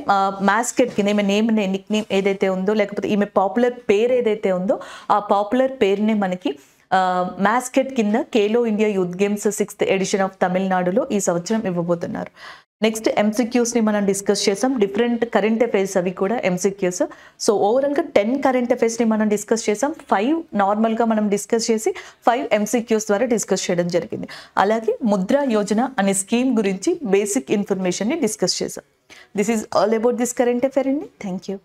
మాస్కెట్ కింద ఈమె నిక్ నేమ్ ఏదైతే ఉందో, లేకపోతే ఈమె పాపులర్ పేరు ఏదైతే ఉందో ఆ పాపులర్ పేరునే మనకి మాస్కెట్ కింద Khelo India youth games 6th edition of తమిళనాడులో ఈ సంవత్సరం ఇవ్వబోతున్నారు. నెక్స్ట్ MCQస్ని మనం డిస్కస్ చేసాం, డిఫరెంట్ కరెంట్ అఫైర్స్ అవి కూడా MCQs. సో ఓవరాల్గా 10 కరెంట్ అఫైర్స్ని మనం డిస్కస్ చేసాం. 5 నార్మల్గా మనం డిస్కస్ చేసి 5 MCQs ద్వారా డిస్కస్ చేయడం జరిగింది. అలాగే ముద్రా యోజన అనే స్కీమ్ గురించి బేసిక్ ఇన్ఫర్మేషన్ని డిస్కస్ చేసాం. This is all about this current affair అండి. Thank you.